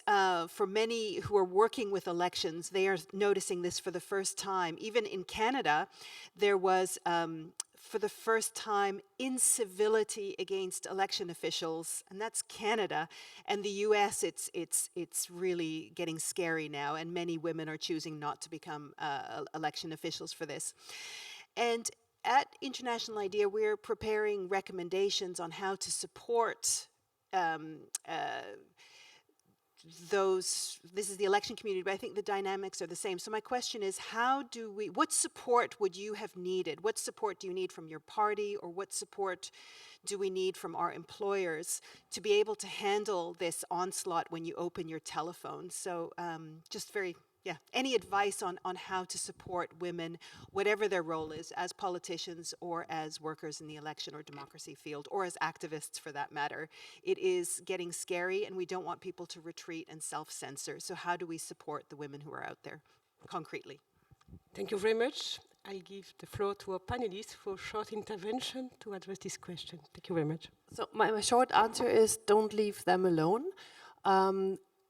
[SPEAKER 7] for many who are working with elections, they are noticing this for the first time. Even in Canada, there was for the first time incivility against election officials, and that's Canada. And the US, it's really getting scary now, and many women are choosing not to become election officials for this. And at International IDEA, we're preparing recommendations on how to support this is the election community, but I think the dynamics are the same. So my question is, what support would you have needed? What support do you need from your party, or what support do we need from our employers to be able to handle this onslaught when you open your telephone? So any advice on how to support women, whatever their role is, as politicians or as workers in the election or democracy field, or as activists for that matter. It is getting scary, and we don't want people to retreat and self-censor. So how do we support the women who are out there, concretely?
[SPEAKER 2] Thank you very much. I'll give the floor to our panelists for a short intervention to address this question. Thank you very much.
[SPEAKER 3] So my short answer is don't leave them alone.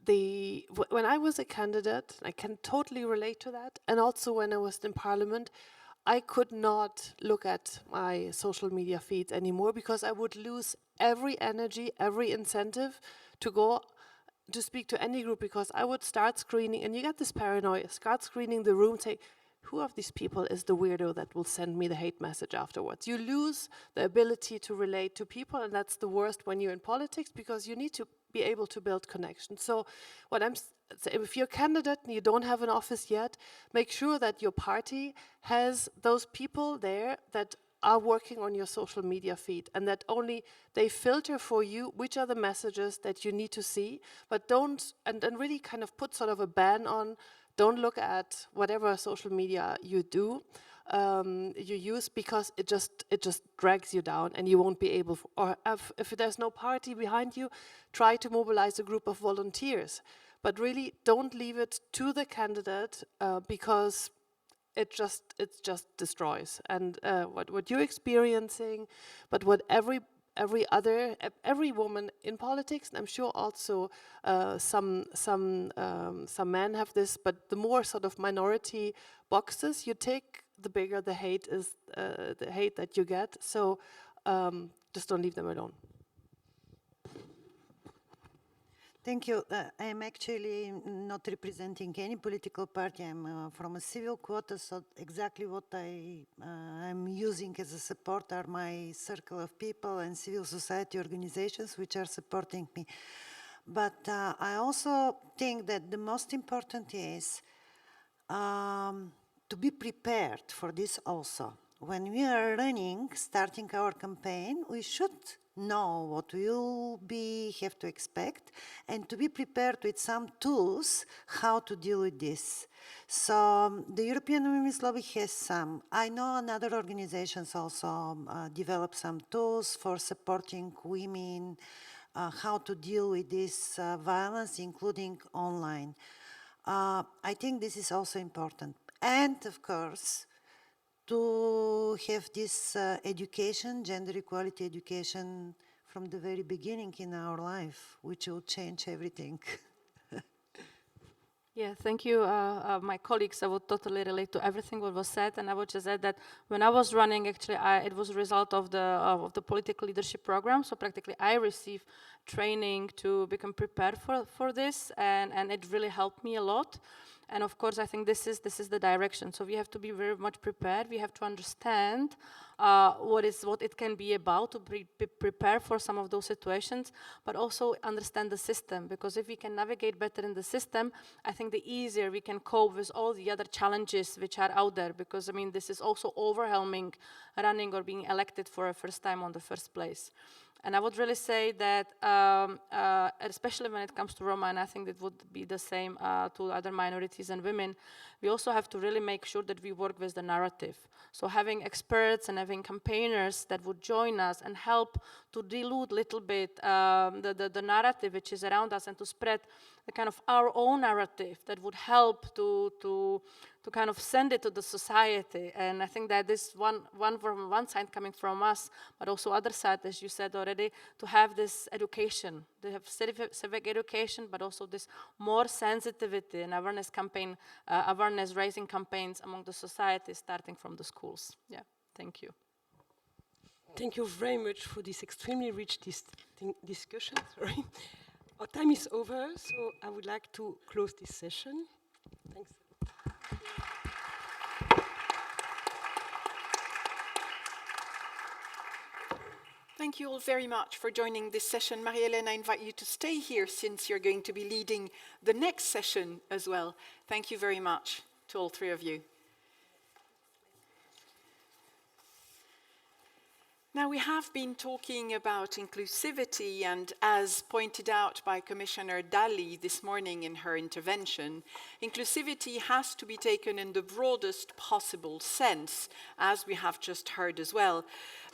[SPEAKER 3] When I was a candidate, I can totally relate to that, and also when I was in parliament, I could not look at my social media feeds anymore because I would lose every energy, every incentive to go to speak to any group, because I would start screening, and you get this paranoia, start screening the room, say, who of these people is the weirdo that will send me the hate message afterwards? You lose the ability to relate to people, and that's the worst when you're in politics, because you need to be able to build connections. So if you're a candidate and you don't have an office yet, make sure that your party has those people there that are working on your social media feed, and that only they filter for you which are the messages that you need to see, but don't, and really kind of put sort of a ban on, don't look at whatever social media you use, because it just drags you down, and you won't be able, or if there's no party behind you, try to mobilize a group of volunteers, but really don't leave it to the candidate, because it just destroys. And what you're experiencing, but what every woman in politics, and I'm sure also some men have this, but the more sort of minority boxes you take, the bigger the hate is, the hate that you get. So just don't leave them alone.
[SPEAKER 4] Thank you. I'm actually not representing any political party. I'm from a civil quota, so exactly what I'm using as a support are my circle of people and civil society organizations which are supporting me. But I also think that the most important is to be prepared for this also. When we are starting our campaign, we should know what we'll have to expect, and to be prepared with some tools how to deal with this. So the European Women's Lobby has some. I know another organizations also develop some tools for supporting women, how to deal with this violence, including online. I think this is also important. And of course, to have this education, gender equality education from the very beginning in our life, which will change everything.
[SPEAKER 5] Yeah, thank you, my colleagues. I would totally relate to everything what was said, and I would just add that when I was running, actually, it was a result of the political leadership program. So practically, I received training to become prepared for this, and it really helped me a lot. And of course, I think this is the direction. So we have to be very much prepared. We have to understand what it can be about, to prepare for some of those situations, but also understand the system. Because if we can navigate better in the system, I think the easier we can cope with all the other challenges which are out there. Because I mean, this is also overwhelming, running or being elected for a first time on the first place. And I would really say that, especially when it comes to Roma, and I think it would be the same to other minorities and women, we also have to really make sure that we work with the narrative. So having experts and having campaigners that would join us and help to dilute a little bit the narrative which is around us, and to spread a kind of our own narrative that would help to kind of send it to the society. And I think that this one from one side coming from us, but also other side, as you said already, to have this education, to have civic education, but also this more sensitivity and awareness campaign, awareness raising campaigns among the society, starting from the schools. Yeah, thank you.
[SPEAKER 2] Thank you very much for this extremely rich discussion. Sorry. Our time is over, so I would like to close this session. Thanks.
[SPEAKER 1] Thank you all very much for joining this session. Marie-Hélène, I invite you to stay here since you're going to be leading the next session as well. Thank you very much to all three of you. Now, we have been talking about inclusivity, and as pointed out by Commissioner Dalli this morning in her intervention, inclusivity has to be taken in the broadest possible sense, as we have just heard as well.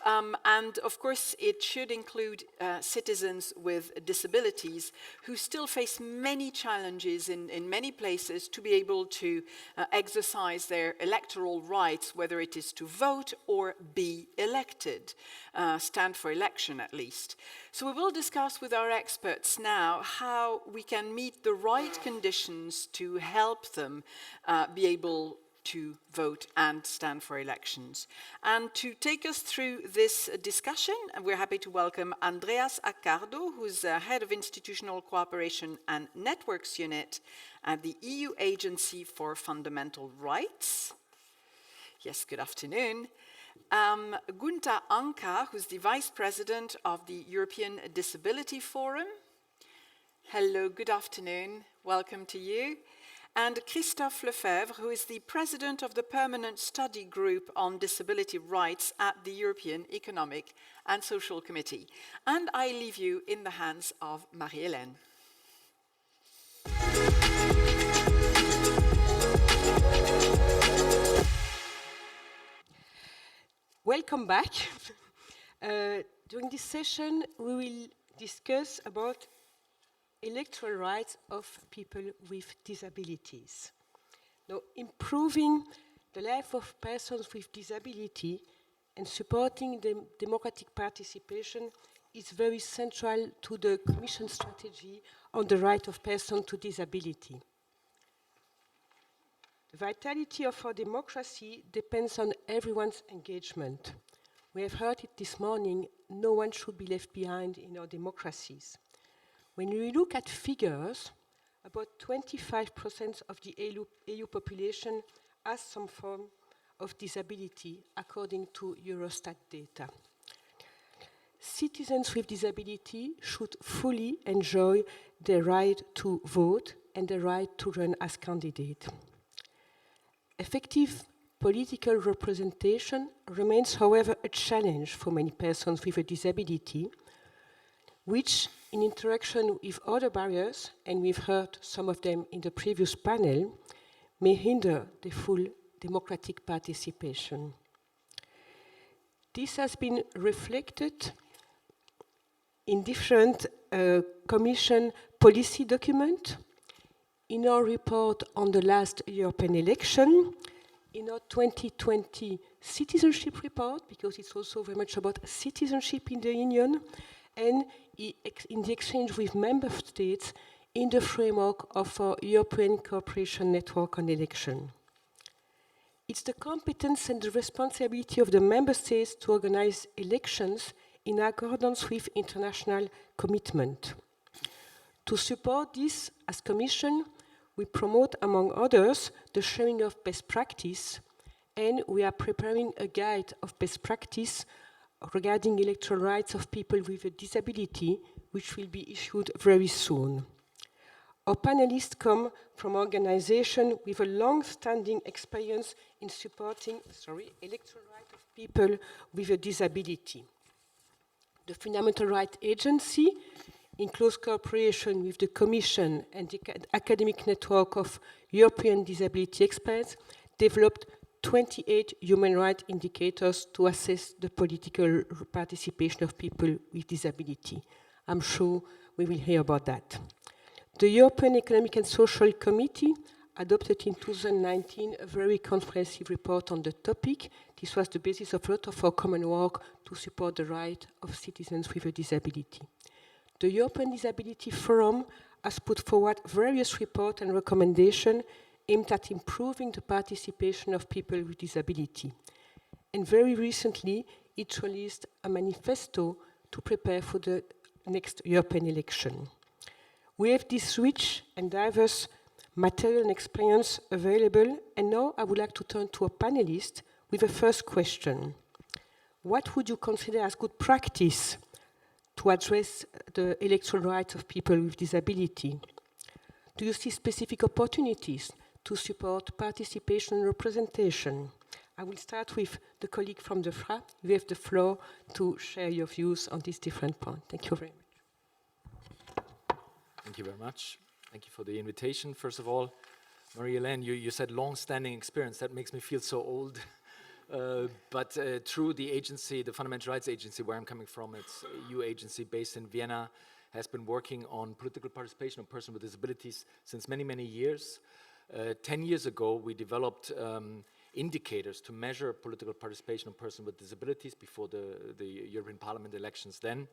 [SPEAKER 1] And of course, it should include citizens with disabilities who still face many challenges in many places to be able to exercise their electoral rights, whether it is to vote or be elected, stand for election at least. So we will discuss with our experts now how we can meet the right conditions to help them be able to vote and stand for elections. And to take us through this discussion, we're happy to welcome Andreas Accardo, who's Head of Institutional Cooperation and Networks Unit at the EU Agency for Fundamental Rights. Yes, good afternoon. Gunta Anka, who's the Vice President of the European Disability Forum. Hello, good afternoon. Welcome to you. And Christophe Lefebvre, who is the President of the Permanent Study Group on Disability Rights at the European Economic and Social Committee. And I leave you in the hands of Marie-Hélène.
[SPEAKER 2] Welcome back. During this session, we will discuss about electoral rights of people with disabilities. Now, improving the life of persons with disability and supporting democratic participation is very central to the Commission strategy on the right of persons to disability. The vitality of our democracy depends on everyone's engagement. We have heard it this morning, no one should be left behind in our democracies. When we look at figures, about 25% of the EU population has some form of disability, according to Eurostat data. Citizens with disability should fully enjoy the right to vote and the right to run as candidate. Effective political representation remains, however, a challenge for many persons with a disability, which, in interaction with other barriers, and we've heard some of them in the previous panel, may hinder the full democratic participation. This has been reflected in different Commission policy documents, in our report on the last European election, in our 2020 citizenship report, because it's also very much about citizenship in the Union, and in the exchange with member states in the framework of our European Cooperation Network on Election. It's the competence and the responsibility of the member states to organize elections in accordance with international commitment. To support this, as Commission, we promote, among others, the sharing of best practice, and we are preparing a guide of best practice regarding electoral rights of people with a disability, which will be issued very soon. Our panelists come from organizations with a long-standing experience in supporting electoral rights of people with a disability. The Fundamental Rights Agency, in close cooperation with the Commission and the academic network of European disability experts, developed 28 human rights indicators to assess the political participation of people with disability. I'm sure we will hear about that. The European Economic and Social Committee adopted in 2019 a very comprehensive report on the topic. This was the basis of a lot of our common work to support the right of citizens with a disability. The European Disability Forum has put forward various reports and recommendations aimed at improving the participation of people with disability. And very recently, it released a manifesto to prepare for the next European election. We have this rich and diverse material and experience available, and now I would like to turn to a panelist with a first question. What would you consider as good practice to address the electoral rights of people with disability? Do you see specific opportunities to support participation and representation? I will start with the colleague from the FRA. You have the floor to share your views on these different points. Thank you very much.
[SPEAKER 8] Thank you very much. Thank you for the invitation. First of all, Marie-Hélène, you said long-standing experience. That makes me feel so old. But through the agency, the Fundamental Rights Agency, where I'm coming from, it's a EU agency based in Vienna, has been working on political participation of persons with disabilities since many, many years. 10 years ago, we developed indicators to measure political participation of persons with disabilities before the European Parliament elections then.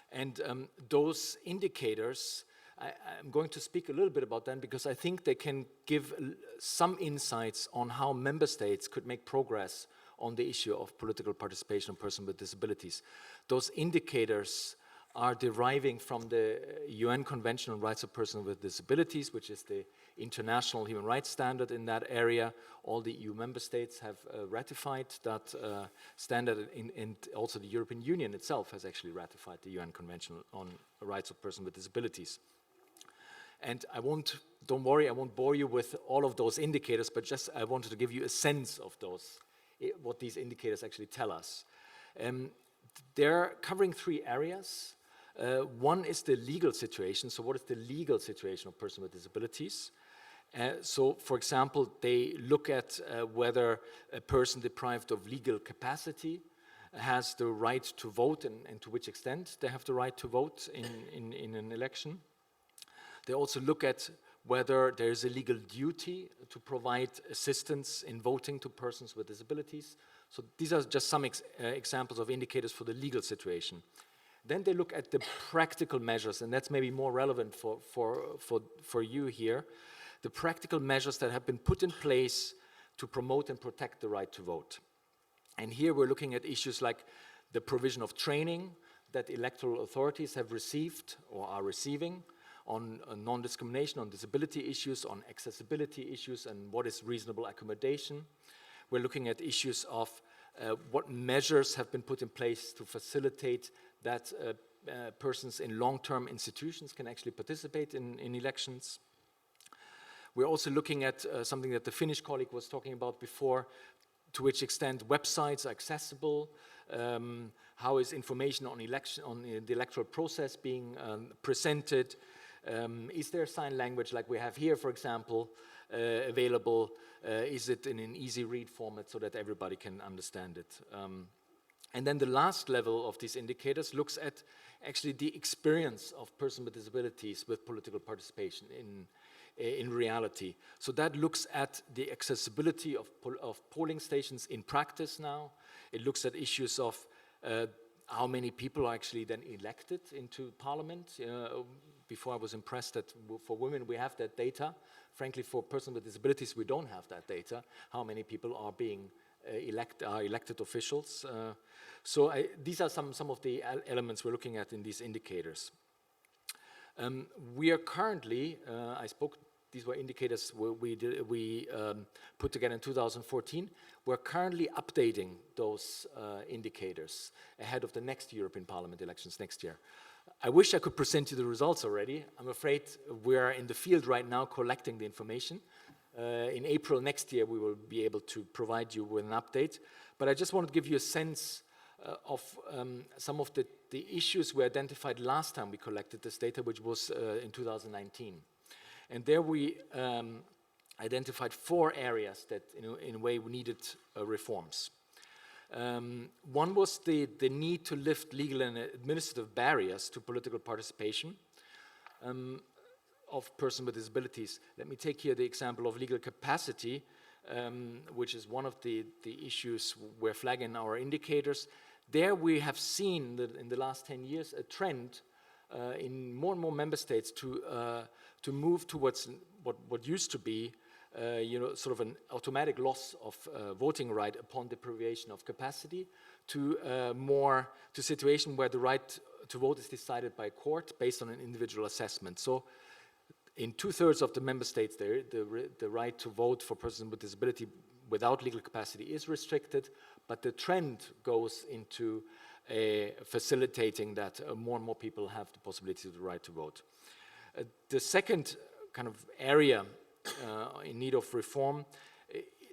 [SPEAKER 8] And those indicators, I'm going to speak a little bit about them because I think they can give some insights on how member states could make progress on the issue of political participation of persons with disabilities. Those indicators are deriving from the UN Convention on Rights of Persons with Disabilities, which is the international human rights standard in that area. All the EU member states have ratified that standard, and also the European Union itself has actually ratified the UN Convention on Rights of Persons with Disabilities. And don't worry, I won't bore you with all of those indicators, but just I wanted to give you a sense of those, what these indicators actually tell us. They're covering 3 areas. One is the legal situation. So what is the legal situation of persons with disabilities? So, for example, they look at whether a person deprived of legal capacity has the right to vote and to which extent they have the right to vote in an election. They also look at whether there is a legal duty to provide assistance in voting to persons with disabilities. So these are just some examples of indicators for the legal situation. Then they look at the practical measures, and that's maybe more relevant for you here, the practical measures that have been put in place to promote and protect the right to vote. And here we're looking at issues like the provision of training that electoral authorities have received or are receiving on non-discrimination, on disability issues, on accessibility issues, and what is reasonable accommodation. We're looking at issues of what measures have been put in place to facilitate that persons in long-term institutions can actually participate in elections. We're also looking at something that the Finnish colleague was talking about before, to which extent websites are accessible, how is information on the electoral process being presented, is there sign language like we have here, for example, available? Is it in an easy read format so that everybody can understand it? And then the last level of these indicators looks at actually the experience of persons with disabilities with political participation in reality. So that looks at the accessibility of polling stations in practice now. It looks at issues of how many people are actually then elected into parliament. Before I was impressed that for women we have that data. Frankly, for persons with disabilities we don't have that data, how many people are being elected officials. So these are some of the elements we're looking at in these indicators. We are currently, these were indicators we put together in 2014. We're currently updating those indicators ahead of the next European Parliament elections next year. I wish I could present you the results already. I'm afraid we are in the field right now collecting the information. In April next year, we will be able to provide you with an update. But I just wanted to give you a sense of some of the issues we identified last time we collected this data, which was in 2019. And there we identified 4 areas that, in a way, we needed reforms. One was the need to lift legal and administrative barriers to political participation. of persons with disabilities. Let me take here the example of legal capacity, which is one of the issues we're flagging in our indicators. There we have seen that in the last 10 years a trend in more and more member states to move towards what used to be sort of an automatic loss of voting right upon deprivation of capacity to to situation where the right to vote is decided by a court based on an individual assessment. So in 2/3 of the member states there, the right to vote for persons with disability without legal capacity is restricted, but the trend goes into facilitating that more and more people have the possibility of the right to vote. The second kind of area in need of reform,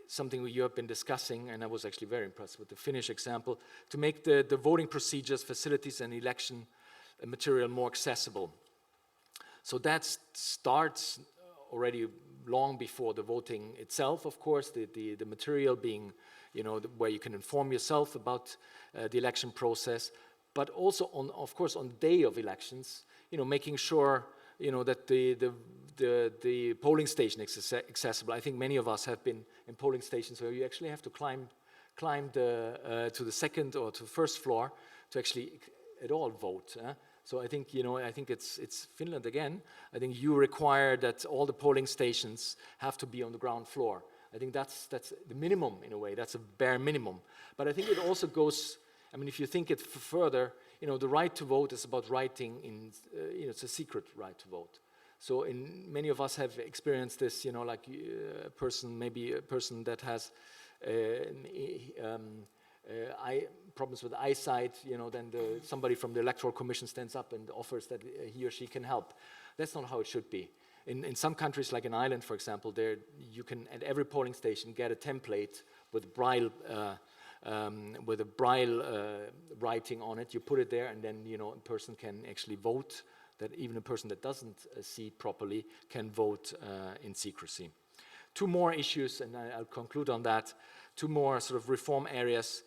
[SPEAKER 8] something you have been discussing, and I was actually very impressed with the Finnish example, to make the voting procedures, facilities, and election material more accessible. So that starts already long before the voting itself, of course, the material being, where you can inform yourself about the election process, but also of course, on the day of elections, making sure, that the polling station is accessible. I think many of us have been in polling stations where you actually have to climb to the second or to the first floor to actually at all vote. So I think, I think it's Finland again. I think you require that all the polling stations have to be on the ground floor. I think that's the minimum in a way. That's a bare minimum. But I think it also goes, if you think it further, the right to vote is about writing in, it's a secret right to vote. So many of us have experienced this, like maybe a person that has problems with eyesight, then somebody from the Electoral Commission stands up and offers that he or she can help. That's not how it should be. In some countries, like in Ireland, for example, there you can at every polling station get a template with braille writing on it. You put it there, and then a person can actually vote. That even a person that doesn't see properly can vote in secrecy. Two more issues, and I'll conclude on that. Two more sort of reform areas.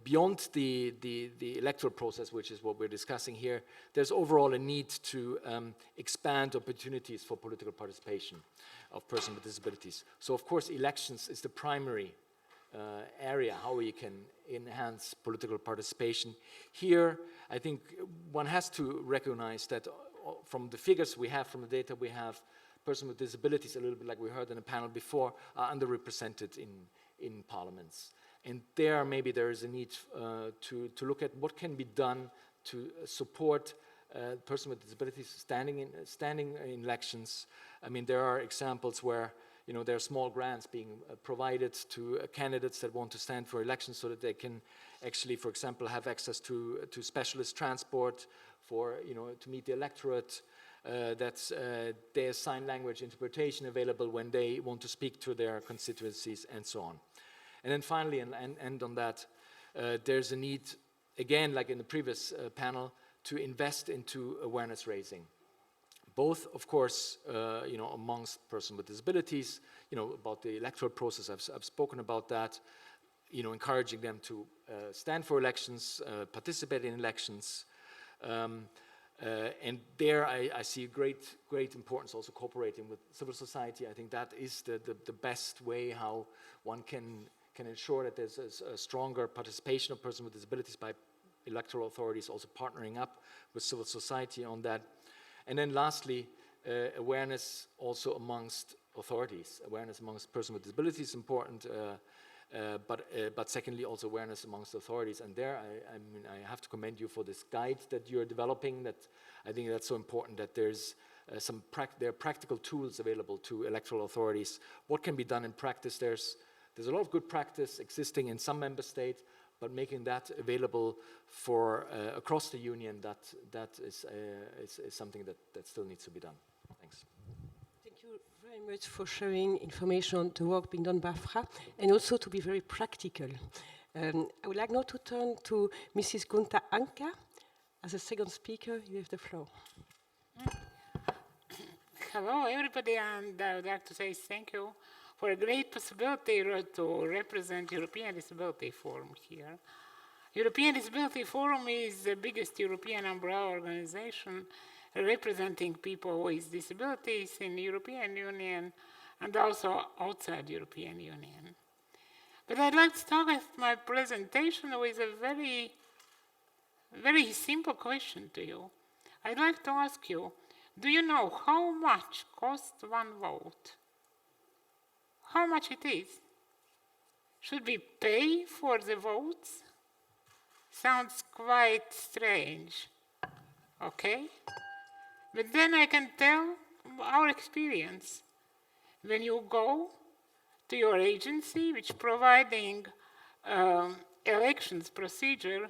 [SPEAKER 8] Beyond the electoral process, which is what we're discussing here, there's overall a need to expand opportunities for political participation of persons with disabilities. So of course elections is the primary area how we can enhance political participation. Here, I think one has to recognize that from the figures we have, from the data we have, persons with disabilities, a little bit like we heard in the panel before, are underrepresented in parliaments. And maybe there is a need to look at what can be done to support persons with disabilities standing in elections. There are examples where there are small grants being provided to candidates that want to stand for elections so that they can actually, for example, have access to specialist transport to meet the electorate. There's sign language interpretation available when they want to speak to their constituencies and so on. And then finally, and end on that, there's a need, again, like in the previous panel, to invest into awareness raising. Both, of course, amongst persons with disabilities, about the electoral process, I've spoken about that, encouraging them to stand for elections, participate in elections. And there I see great importance also cooperating with civil society. I think that is the best way how one can ensure that there's a stronger participation of persons with disabilities by electoral authorities also partnering up with civil society on that. And then lastly, awareness also amongst authorities. Awareness amongst persons with disabilities is important, but secondly also awareness amongst authorities. And there I have to commend you for this guide that you're developing. That I think that's so important that there's there are practical tools available to electoral authorities. What can be done in practice? There's a lot of good practice existing in some member states, but making that available for across the union, that is something that still needs to be done. Thanks.
[SPEAKER 2] Thank you very much for sharing information on the work being done by FRA, and also to be very practical. I would like now to turn to Mrs. Gunta Anka. As a second speaker, you have the floor.
[SPEAKER 9] Hello, everybody, and I would like to say thank you for a great possibility to represent European Disability Forum here. European Disability Forum is the biggest European umbrella organization representing people with disabilities in the European Union and also outside European Union. But I'd like to start my presentation with a very simple question to you. I'd like to ask you, do you know how much costs one vote? How much it is? Should we pay for the votes? Sounds quite strange, okay? But then I can tell our experience. When you go to your agency, which providing elections procedure,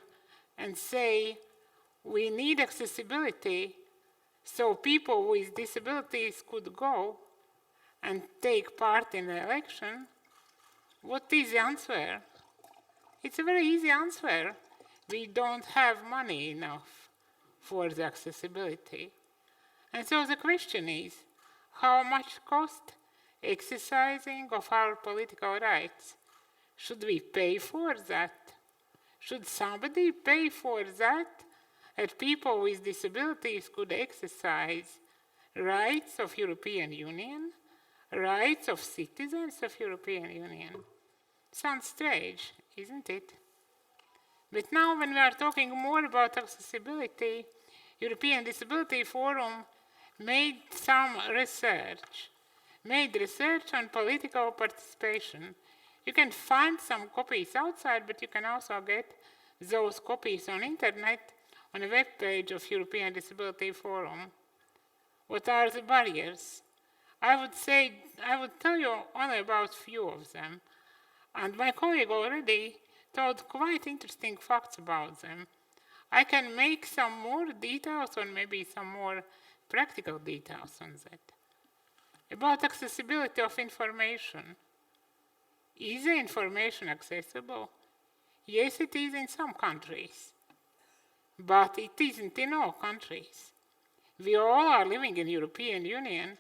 [SPEAKER 9] and say, we need accessibility so people with disabilities could go and take part in the election, what is the answer? It's a very easy answer. We don't have money enough for the accessibility. And so the question is, how much cost exercising of our political rights? Should we pay for that? Should somebody pay for that people with disabilities could exercise rights of European Union, rights of citizens of European Union? Sounds strange, isn't it? But now when we are talking more about accessibility, European Disability Forum made some research, on political participation. You can find some copies outside, but you can also get those copies on internet on a web page of European Disability Forum. What are the barriers? I would tell you only about few of them. And my colleague already told quite interesting facts about them. I can make some more details or maybe some more practical details on that. About accessibility of information. Is the information accessible? Yes, it is in some countries, but it isn't in all countries. We all are living in European Union.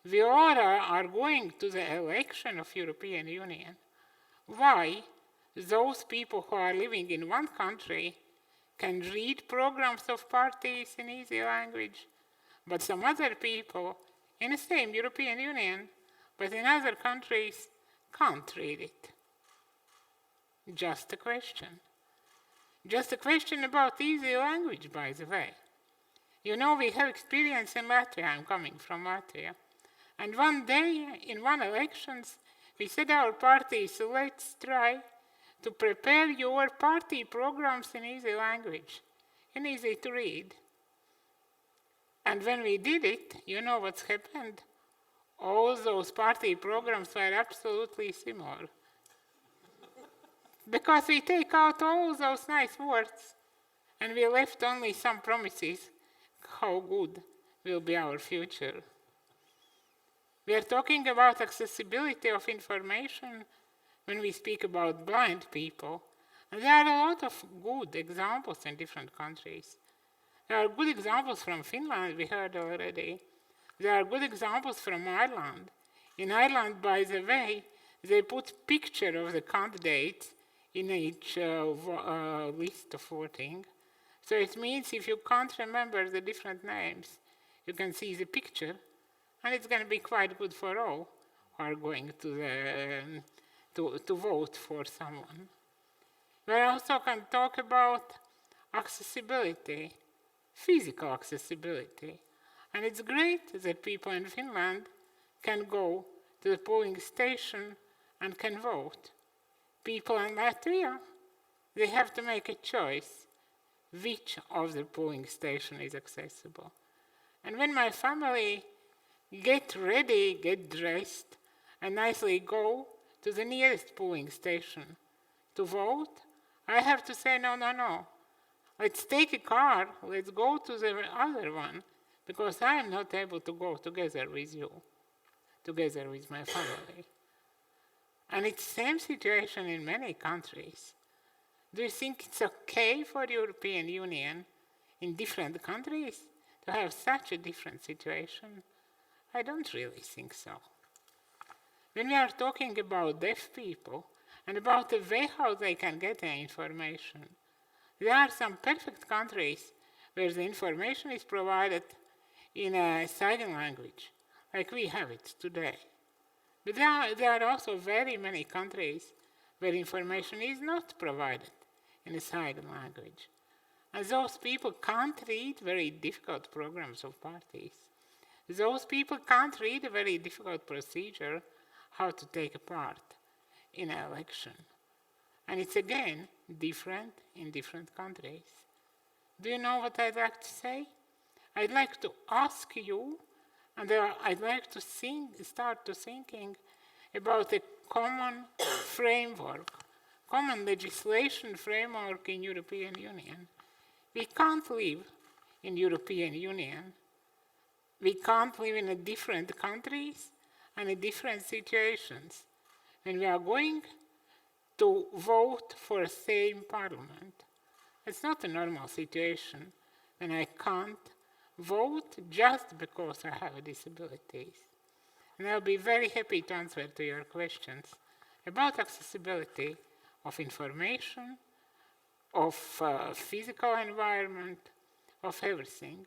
[SPEAKER 9] We all are going to the election of European Union. Why? Those people who are living in one country can read programs of parties in easy language, but some other people in the same European Union, but in other countries, can't read it. Just a question. Just a question about easy language, by the way. You know, we have experience in Latvia. I'm coming from Latvia. And one day, in one elections, we said our parties, let's try to prepare your party programs in easy language, and easy to read. And when we did it, you know what's happened? All those party programs were absolutely similar. Because we take out all those nice words, and we left only some promises how good will be our future. We are talking about accessibility of information when we speak about blind people. And there are a lot of good examples in different countries. There are good examples from Finland, we heard already. There are good examples from Ireland. In Ireland, by the way, they put picture of the candidates in each list of voting. So it means if you can't remember the different names, you can see the picture, and it's going to be quite good for all who are going to vote for someone. We also can talk about accessibility, physical accessibility. And it's great that people in Finland can go to the polling station and can vote. People in Latvia, they have to make a choice which of the polling station is accessible. And when my family get ready, get dressed, and nicely go to the nearest polling station to vote, I have to say, no. Let's take a car, let's go to the other one, because I am not able to go together with you, together with my family. And it's the same situation in many countries. Do you think it's okay for the European Union in different countries to have such a different situation? I don't really think so. When we are talking about deaf people and about the way how they can get the information, there are some perfect countries where the information is provided in a sign language, like we have it today. But there are also very many countries where information is not provided in a sign language. And those people can't read very difficult programs of parties. Those people can't read a very difficult procedure how to take a part in an election. And it's again different in different countries. Do you know what I'd like to say? I'd like to ask you, and I'd like to start to thinking about a common framework, common legislation framework in European Union. We can't live in European Union. We can't live in different countries and in different situations. When we are going to vote for the same parliament, it's not a normal situation when I can't vote just because I have disabilities. And I'll be very happy to answer to your questions about accessibility of information, of physical environment, of everything,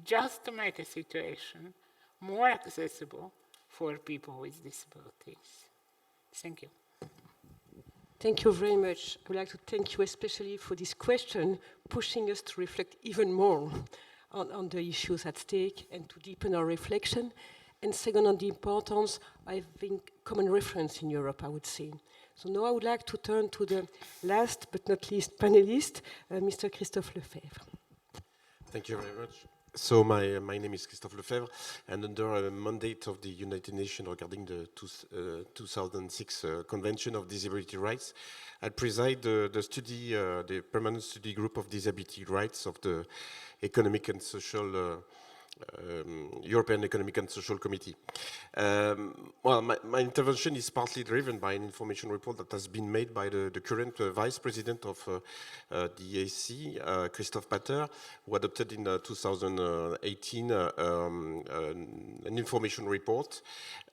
[SPEAKER 9] just to make a situation more accessible for people with disabilities. Thank you.
[SPEAKER 2] Thank you very much. I would like to thank you especially for this question, pushing us to reflect even more on the issues at stake and to deepen our reflection. And second, on the importance of having common reference in Europe, I would say. So now I would like to turn to the last but not least panelist, Mr. Christophe Lefebvre.
[SPEAKER 10] Thank you very much. So my name is Christophe Lefebvre, and under a mandate of the United Nations regarding the 2006 Convention of Disability Rights, I preside the permanent study group of disability rights of the Economic and Social European Economic and Social Committee. Well, my intervention is partly driven by an information report that has been made by the current Vice President of the EAC, Christophe Pater, who adopted in 2018 an information report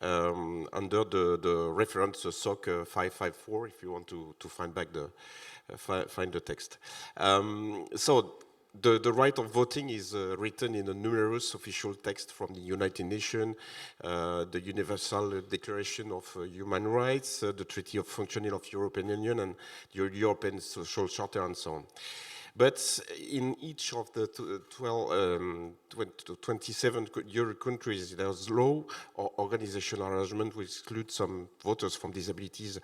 [SPEAKER 10] under the reference SOC 554, if you want to find back find the text. The right of voting is written in a numerous official text from the United Nations, the Universal Declaration of Human Rights, the Treaty of Functioning of European Union, and the European Social Charter, and so on. But in each of the 27 Euro countries, there's law or organizational arrangement which exclude some voters from disabilities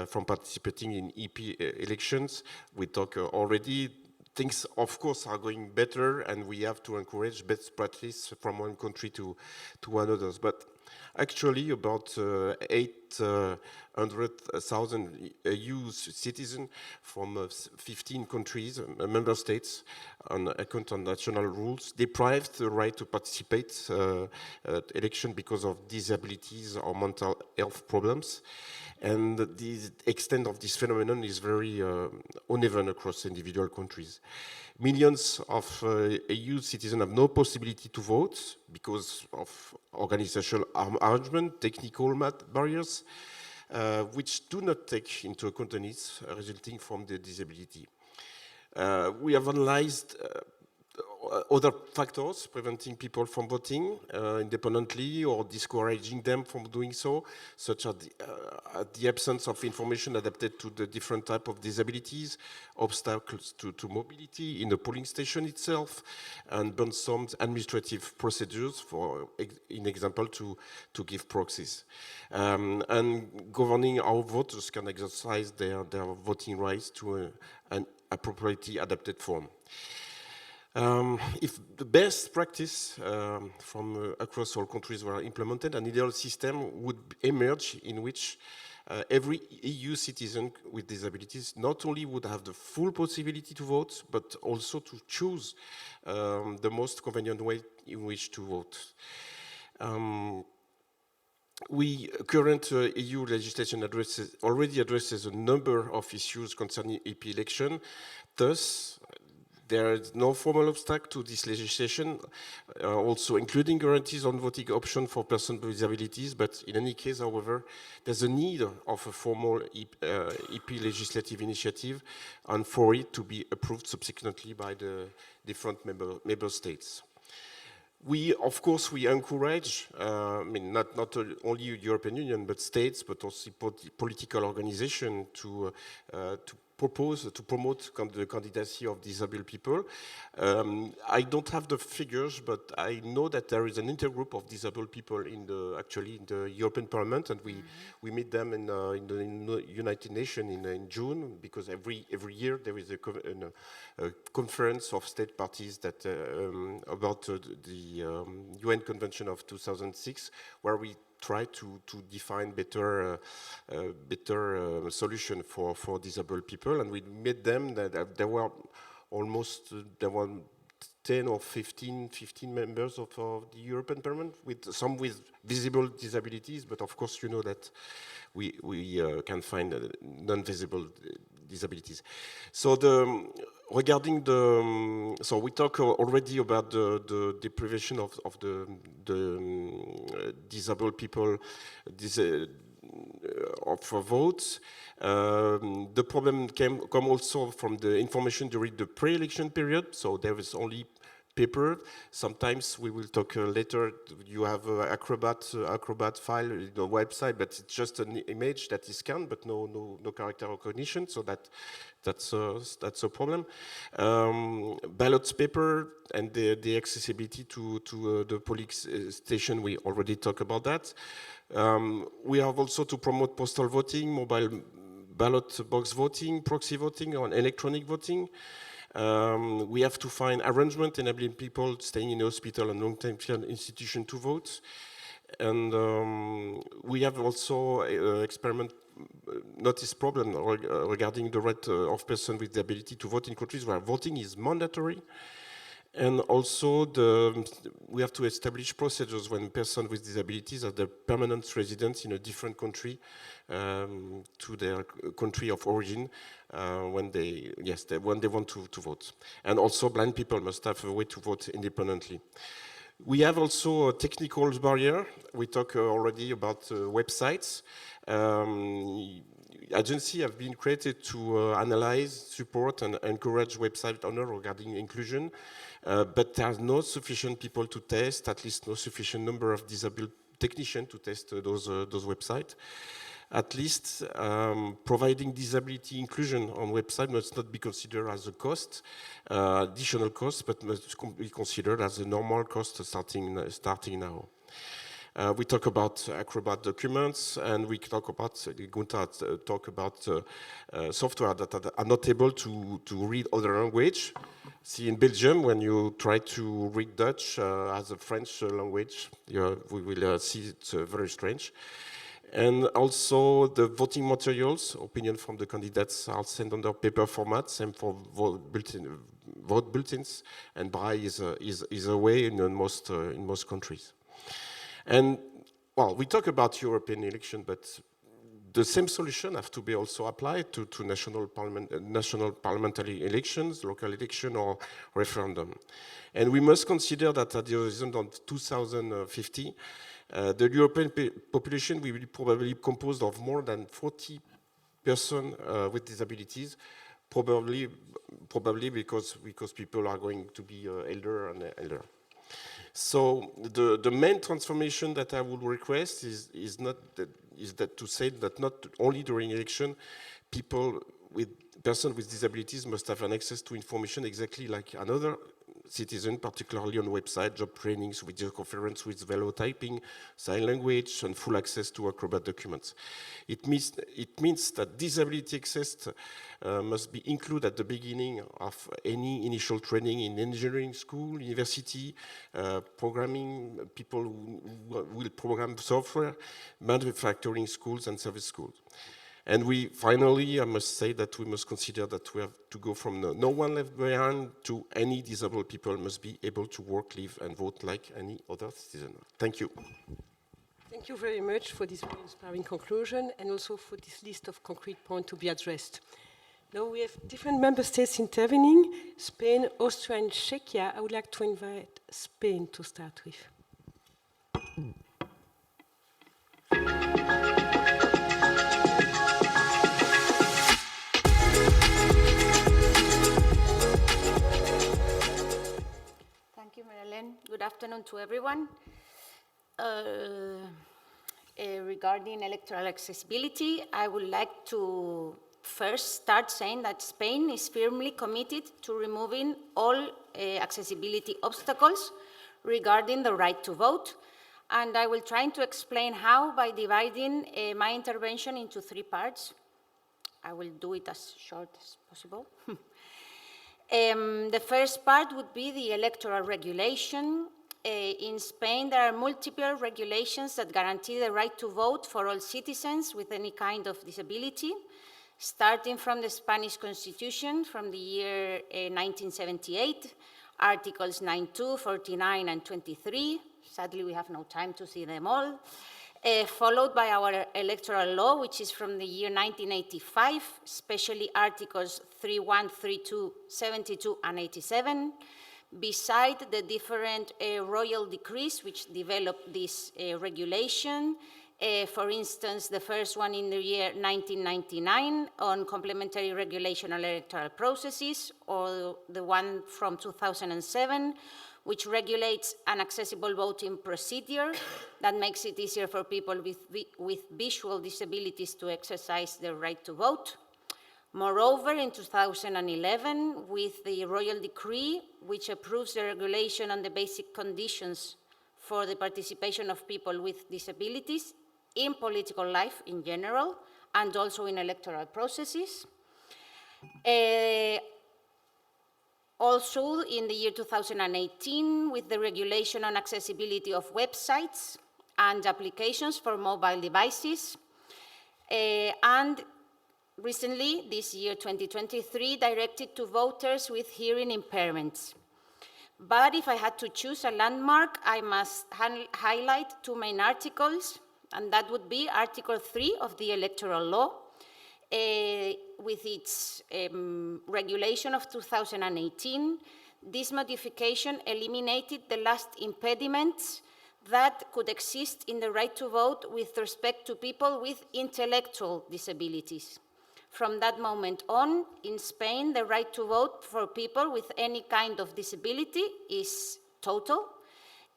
[SPEAKER 10] from participating in EP elections. We talk already. Things, of course, are going better, and we have to encourage best practice from one country to another. But actually, about 800,000 EU citizens from 15 countries, member states, on account of national rules, deprived the right to participate at election because of disabilities or mental health problems. And the extent of this phenomenon is very uneven across individual countries. Millions of EU citizens have no possibility to vote because of organizational arrangement, technical barriers, which do not take into account the needs resulting from the disability. We have analyzed other factors preventing people from voting independently or discouraging them from doing so, such as the absence of information adapted to the different type of disabilities, obstacles to mobility in the polling station itself, and some administrative procedures, for in example, to give proxies. And governing how voters can exercise their voting rights to an appropriately adapted form. If the best practice from across all countries were implemented, an ideal system would emerge in which every EU citizen with disabilities not only would have the full possibility to vote, but also to choose the most convenient way in which to vote. Current EU legislation already addresses a number of issues concerning EP election. Thus, there is no formal obstacle to this legislation, also including guarantees on voting option for persons with disabilities. But in any case, however, there's a need of a formal EP legislative initiative and for it to be approved subsequently by the different member states. Of course, we encourage, I mean, not only European Union, but states, but also political organizations to propose, to promote the candidacy of disabled people. I don't have the figures, but I know that there is an intergroup of disabled people in the European Parliament, and we meet them in the United Nations in June, because every year there is a conference of state parties that about the UN Convention of 2006, where we try to define better solution for disabled people, and we met them that there were almost 10 or 15 members of the European Parliament, with some with visible disabilities, but of course you know that we can find non-visible disabilities. So regarding so we talk already about the deprivation of the disabled people of votes. The problem come also from the information during the pre-election period. So there is only paper. Sometimes we will talk later. You have Acrobat file in the website, but it's just an image that is scanned, but no character recognition. So that's a problem. Ballot paper and the accessibility to the police station. We already talked about that. We have also to promote postal voting, mobile ballot box voting, proxy voting, or electronic voting. We have to find arrangement enabling people staying in the hospital and long-term care institution to vote. And we have also noticed problem regarding the right of person with the ability to vote in countries where voting is mandatory. And also, we have to establish procedures when persons with disabilities are the permanent residents in a different country to their country of origin when they want to vote. And also, blind people must have a way to vote independently. We have also a technical barrier. We talked already about websites. Agencies have been created to analyze, support, and encourage website owners regarding inclusion, but there are not sufficient people to test, at least no sufficient number of disabled technicians to test those websites. At least providing disability inclusion on website must not be considered as a cost, additional cost, but must be considered as a normal cost starting now. We talk about Acrobat documents, and we talk about, Gunther talk about software that are not able to read other language. See, in Belgium, when you try to read Dutch as a French language, we will see it's very strange. And also the voting materials, opinion from the candidates are sent under paper format, same for vote bulletins, and braille is a way in most countries. And, well, we talk about European election, but the same solution have to be also applied to national parliamentary elections, local election, or referendum. And we must consider that at the horizon of 2050, the European population will be probably composed of more than 40 persons with disabilities, probably because people are going to be elder and elder. So the main transformation that I would request is that to say that not only during election, persons with disabilities must have an access to information exactly like another citizen, particularly on website, job trainings, video conference with velo typing, sign language, and full access to Acrobat documents. It means that disability access must be included at the beginning of any initial training in engineering school, university, programming, people who will program software, manufacturing schools, and service schools. And finally, I must say that we must consider that we have to go from no one left behind to any disabled people must be able to work, live, and vote like any other citizen. Thank you.
[SPEAKER 2] Thank you very much for this very inspiring conclusion and also for this list of concrete points to be addressed. Now we have different member states intervening, Spain, Austria, and Czechia. I would like to invite Spain to start with.
[SPEAKER 11] Thank you, Marilyn. Good afternoon to everyone. Regarding electoral accessibility, I would like to first start saying that Spain is firmly committed to removing all accessibility obstacles regarding the right to vote. And I will try to explain how by dividing my intervention into 3 parts. I will do it as short as possible. The first part would be the electoral regulation. In Spain, there are multiple regulations that guarantee the right to vote for all citizens with any kind of disability, starting from the Spanish Constitution from the year 1978, Articles 9.2, 49, and 23. Sadly, we have no time to see them all. Followed by our electoral law, which is from the year 1985, especially Articles 31, 32, 72, and 87, beside the different royal decrees which developed this regulation. For instance, the first one in the year 1999 on complementary regulation of electoral processes, or the one from 2007, which regulates an accessible voting procedure that makes it easier for people with visual disabilities to exercise their right to vote. Moreover, in 2011, with the Royal Decree, which approves the regulation on the basic conditions for the participation of people with disabilities in political life in general, and also in electoral processes. Also, in the year 2018, with the regulation on accessibility of websites and applications for mobile devices, and recently, this year 2023, directed to voters with hearing impairments. But if I had to choose a landmark, I must highlight 2 main articles, and that would be Article 3 of the electoral law, with its regulation of 2018. This modification eliminated the last impediments that could exist in the right to vote with respect to people with intellectual disabilities. From that moment on, in Spain, the right to vote for people with any kind of disability is total.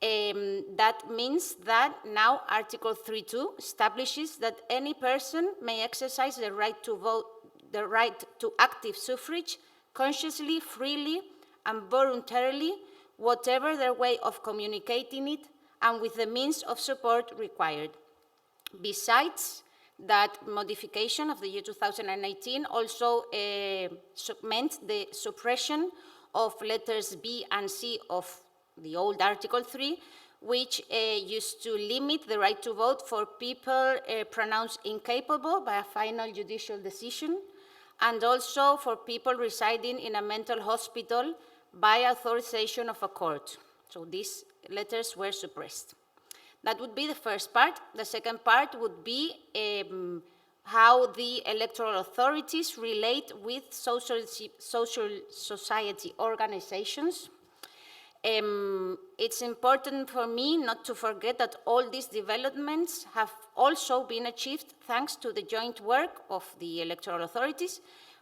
[SPEAKER 11] That means that now Article 3.2 establishes that any person may exercise the right to vote, the right to active suffrage, consciously, freely, and voluntarily, whatever their way of communicating it, and with the means of support required. Besides, that modification of the year 2018 also meant the suppression of letters B and C of the old Article 3, which used to limit the right to vote for people pronounced incapable by a final judicial decision, and also for people residing in a mental hospital by authorization of a court. So these letters were suppressed. That would be the first part. The second part would be how the electoral authorities relate with social society organizations. It's important for me not to forget that all these developments have also been achieved thanks to the joint work of the electoral authorities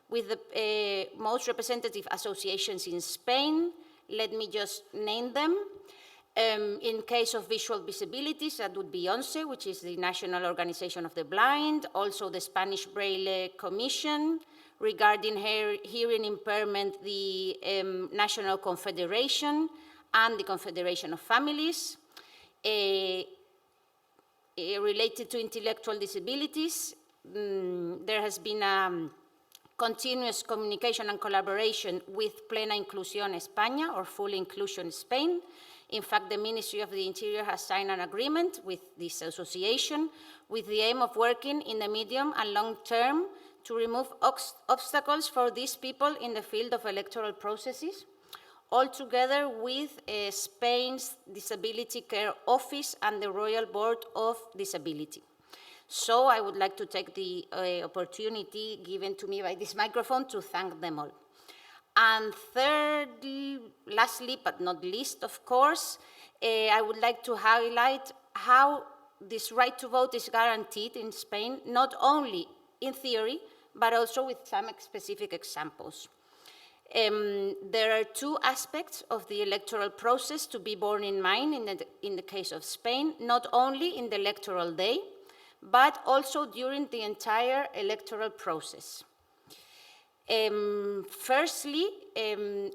[SPEAKER 11] with the most representative associations in Spain. Let me just name them. In case of visual disabilities, that would be ONCE, which is the National Organization of the Blind, also the Spanish Braille Commission. Regarding hearing impairment, the National Confederation and the Confederation of Families. Related to intellectual disabilities, there has been continuous communication and collaboration with Plena Inclusión España, or Full Inclusion Spain. In fact, the Ministry of the Interior has signed an agreement with this association with the aim of working in the medium and long term to remove obstacles for these people in the field of electoral processes, all together with Spain's Disability Care Office and the Royal Board of Disability. So I would like to take the opportunity given to me by this microphone to thank them all. And thirdly, lastly, but not least, of course, I would like to highlight how this right to vote is guaranteed in Spain, not only in theory, but also with some specific examples. There are two aspects of the electoral process to be borne in mind in the case of Spain, not only in the electoral day, but also during the entire electoral process. Firstly,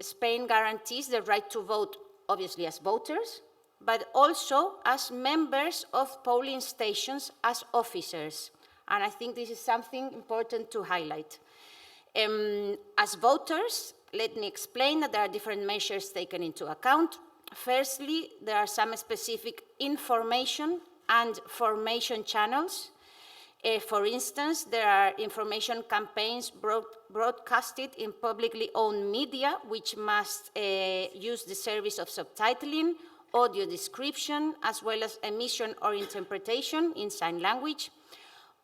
[SPEAKER 11] Spain guarantees the right to vote, obviously as voters, but also as members of polling stations as officers. And I think this is something important to highlight. As voters, let me explain that there are different measures taken into account. Firstly, there are some specific information and formation channels. For instance, there are information campaigns broadcasted in publicly owned media, which must use the service of subtitling, audio description, as well as emission or interpretation in sign language.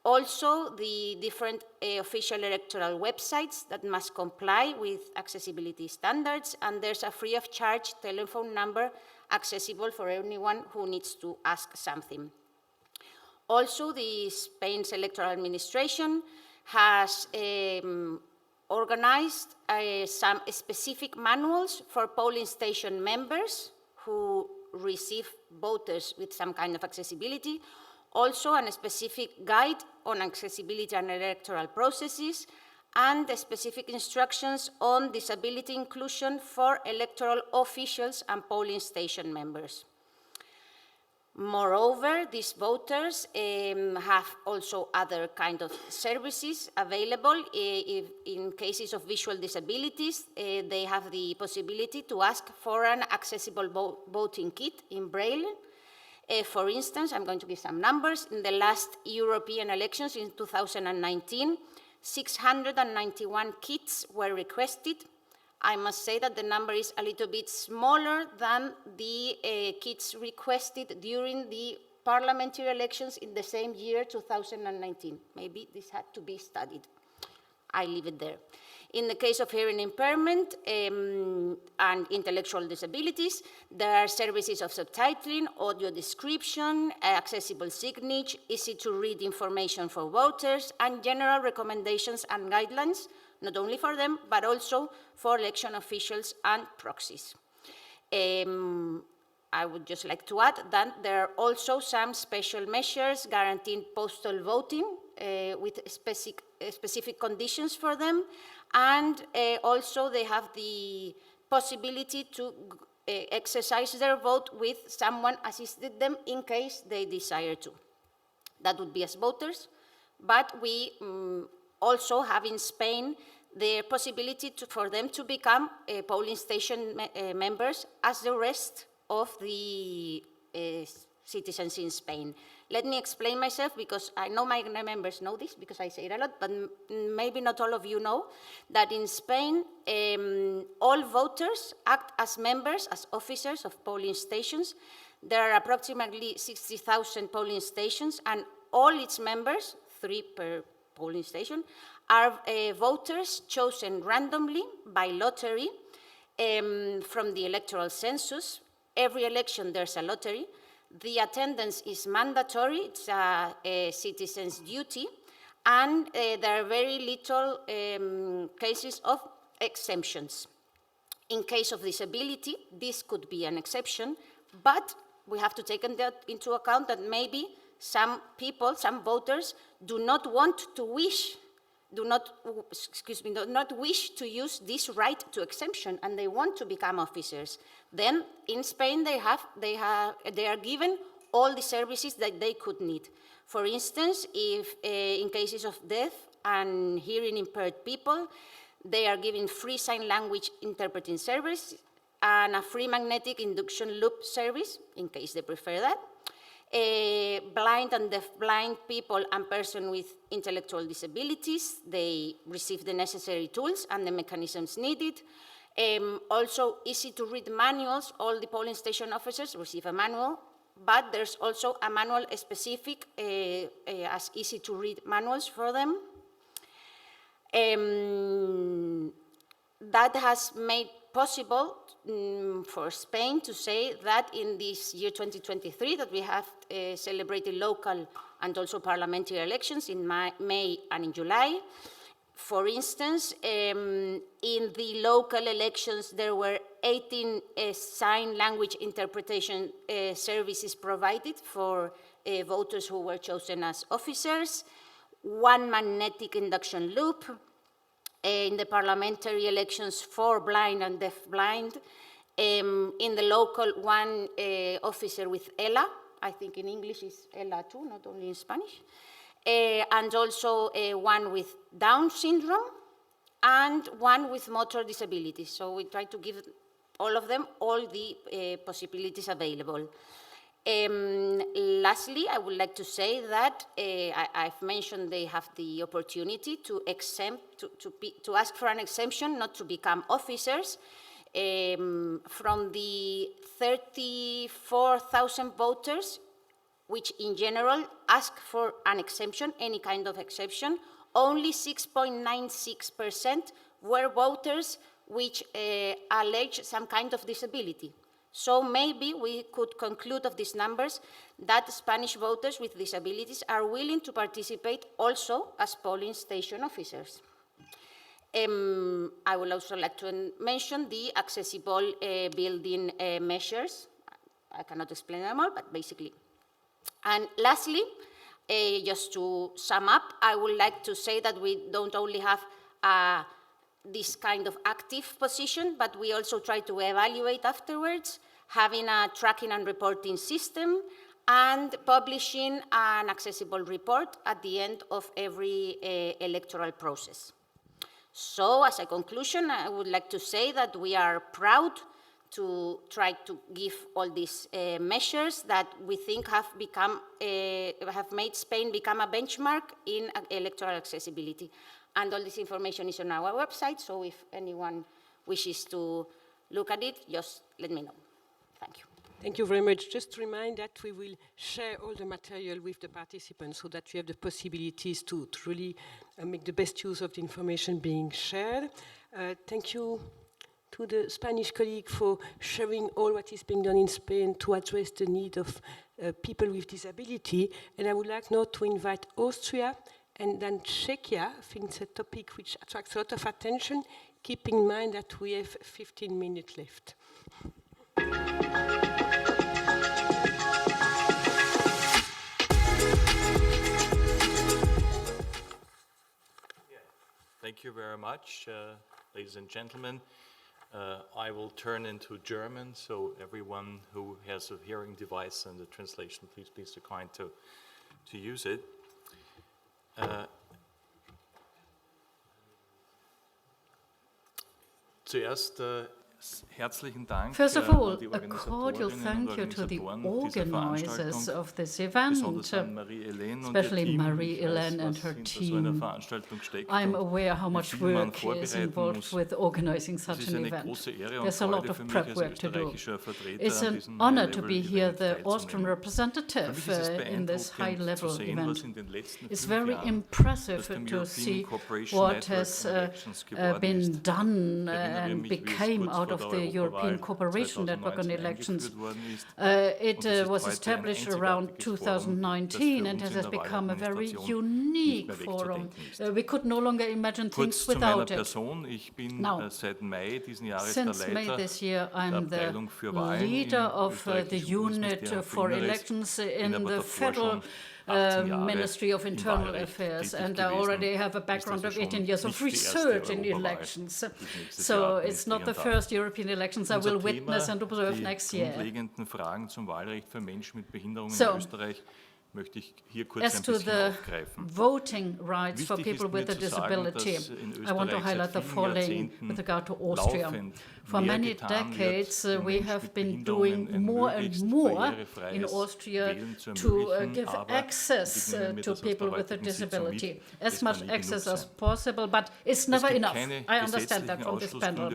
[SPEAKER 11] Also, the different official electoral websites that must comply with accessibility standards, and there's a free of charge telephone number accessible for anyone who needs to ask something. Also, the Spain's electoral administration has organized some specific manuals for polling station members who receive voters with some kind of accessibility. Also, a specific guide on accessibility and electoral processes, and the specific instructions on disability inclusion for electoral officials and polling station members. Moreover, these voters have also other kind of services available. In cases of visual disabilities, they have the possibility to ask for an accessible voting kit in Braille. For instance, I'm going to give some numbers. In the last European elections in 2019, 691 kits were requested. I must say that the number is a little bit smaller than the kits requested during the parliamentary elections in the same year, 2019. Maybe this had to be studied. I leave it there. In the case of hearing impairment and intellectual disabilities, there are services of subtitling, audio description, accessible signage, easy-to-read information for voters, and general recommendations and guidelines, not only for them, but also for election officials and proxies. I would just like to add that there are also some special measures guaranteeing postal voting with specific conditions for them, and also they have the possibility to exercise their vote with someone assisting them in case they desire to. That would be as voters, but we also have in Spain the possibility for them to become polling station members as the rest of the citizens in Spain. Let me explain myself, because I know my members know this, because I say it a lot, but maybe not all of you know that in Spain, all voters act as members, as officers of polling stations. There are approximately 60,000 polling stations, and all its members, 3 per polling station, are voters chosen randomly by lottery from the electoral census. Every election there's a lottery. The attendance is mandatory, it's a citizen's duty, and there are very little cases of exemptions. In case of disability, this could be an exception, but we have to take into account that maybe some people, some voters, do not wish to use this right to exemption, and they want to become officers. Then in Spain they are given all the services that they could need. For instance, if in cases of deaf and hearing impaired people, they are given free sign language interpreting service and a free magnetic induction loop service, in case they prefer that. Blind and deaf-blind people and persons with intellectual disabilities, they receive the necessary tools and the mechanisms needed. Also, easy-to-read manuals, all the polling station officers receive a manual, but there's also a manual specific as easy-to-read manuals for them. That has made possible for Spain to say that in this year 2023, that we have celebrated local and also parliamentary elections in May and in July, For instance, in the local elections, there were 18 sign language interpretation services provided for voters who were chosen as officers, 1 magnetic induction loop, in the parliamentary elections, 4 blind and deaf-blind, in the local, 1 officer with ELA, I think in English is ELA too, not only in Spanish, and also 1 with Down syndrome, and 1 with motor disabilities. So we try to give all of them all the possibilities available. Lastly, I would like to say that I've mentioned they have the opportunity to ask for an exemption, not to become officers. From the 34,000 voters, which in general ask for an exemption, any kind of exception, only 6.96% were voters which allege some kind of disability. So maybe we could conclude of these numbers that Spanish voters with disabilities are willing to participate also as polling station officers. I would also like to mention the accessible building measures. I cannot explain them all, but basically. And lastly, just to sum up, I would like to say that we don't only have this kind of active position, but we also try to evaluate afterwards, having a tracking and reporting system, and publishing an accessible report at the end of every electoral process. So, as a conclusion, I would like to say that we are proud to try to give all these measures that we think have made Spain become a benchmark in electoral accessibility. And all this information is on our website, so if anyone wishes to look at it, just let me know. Thank you.
[SPEAKER 2] Thank you very much. Just to remind that we will share all the material with the participants so that you have the possibilities to really make the best use of the information being shared. Thank you to the Spanish colleague for sharing all what is being done in Spain to address the need of people with disability. And I would like now to invite Austria and then Czechia. I think it's a topic which attracts a lot of attention. Keep in mind that we have 15 minutes left.
[SPEAKER 12] Thank you very much, ladies and gentlemen. I will turn into German, so everyone who has a hearing device and the translation, please be so kind to use it.
[SPEAKER 13] Zuerst herzlichen Dank
[SPEAKER 14] First of all,
[SPEAKER 13] an die
[SPEAKER 14] a cordial thank you to the organizers of this event, especially Marie-Hélène and her team. I'm aware how much work is involved with organizing such an event. There's a lot of prep work to do. It's an honor to be here, the Austrian representative in this high-level event. It's very impressive to see what has been done and became out of the European Cooperation Network on Elections. It was established around 2019 and has become a very unique forum. We could no longer imagine things without it. Now, since May this year, I'm the leader of the unit for elections in the Federal Ministry of Internal Affairs, and I already have a background of 18 years of research in elections. So it's not the first European elections I will witness and observe next year. So, as to the voting rights for people with a disability, I want to highlight the following with regard to Austria. For many decades, we have been doing more and more in Austria to give access to people with a disability, as much access as possible, but it's never enough. I understand that from this panel.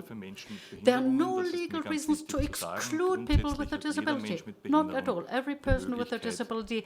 [SPEAKER 14] There are no legal reasons to exclude people with a disability, not at all. Every person with a disability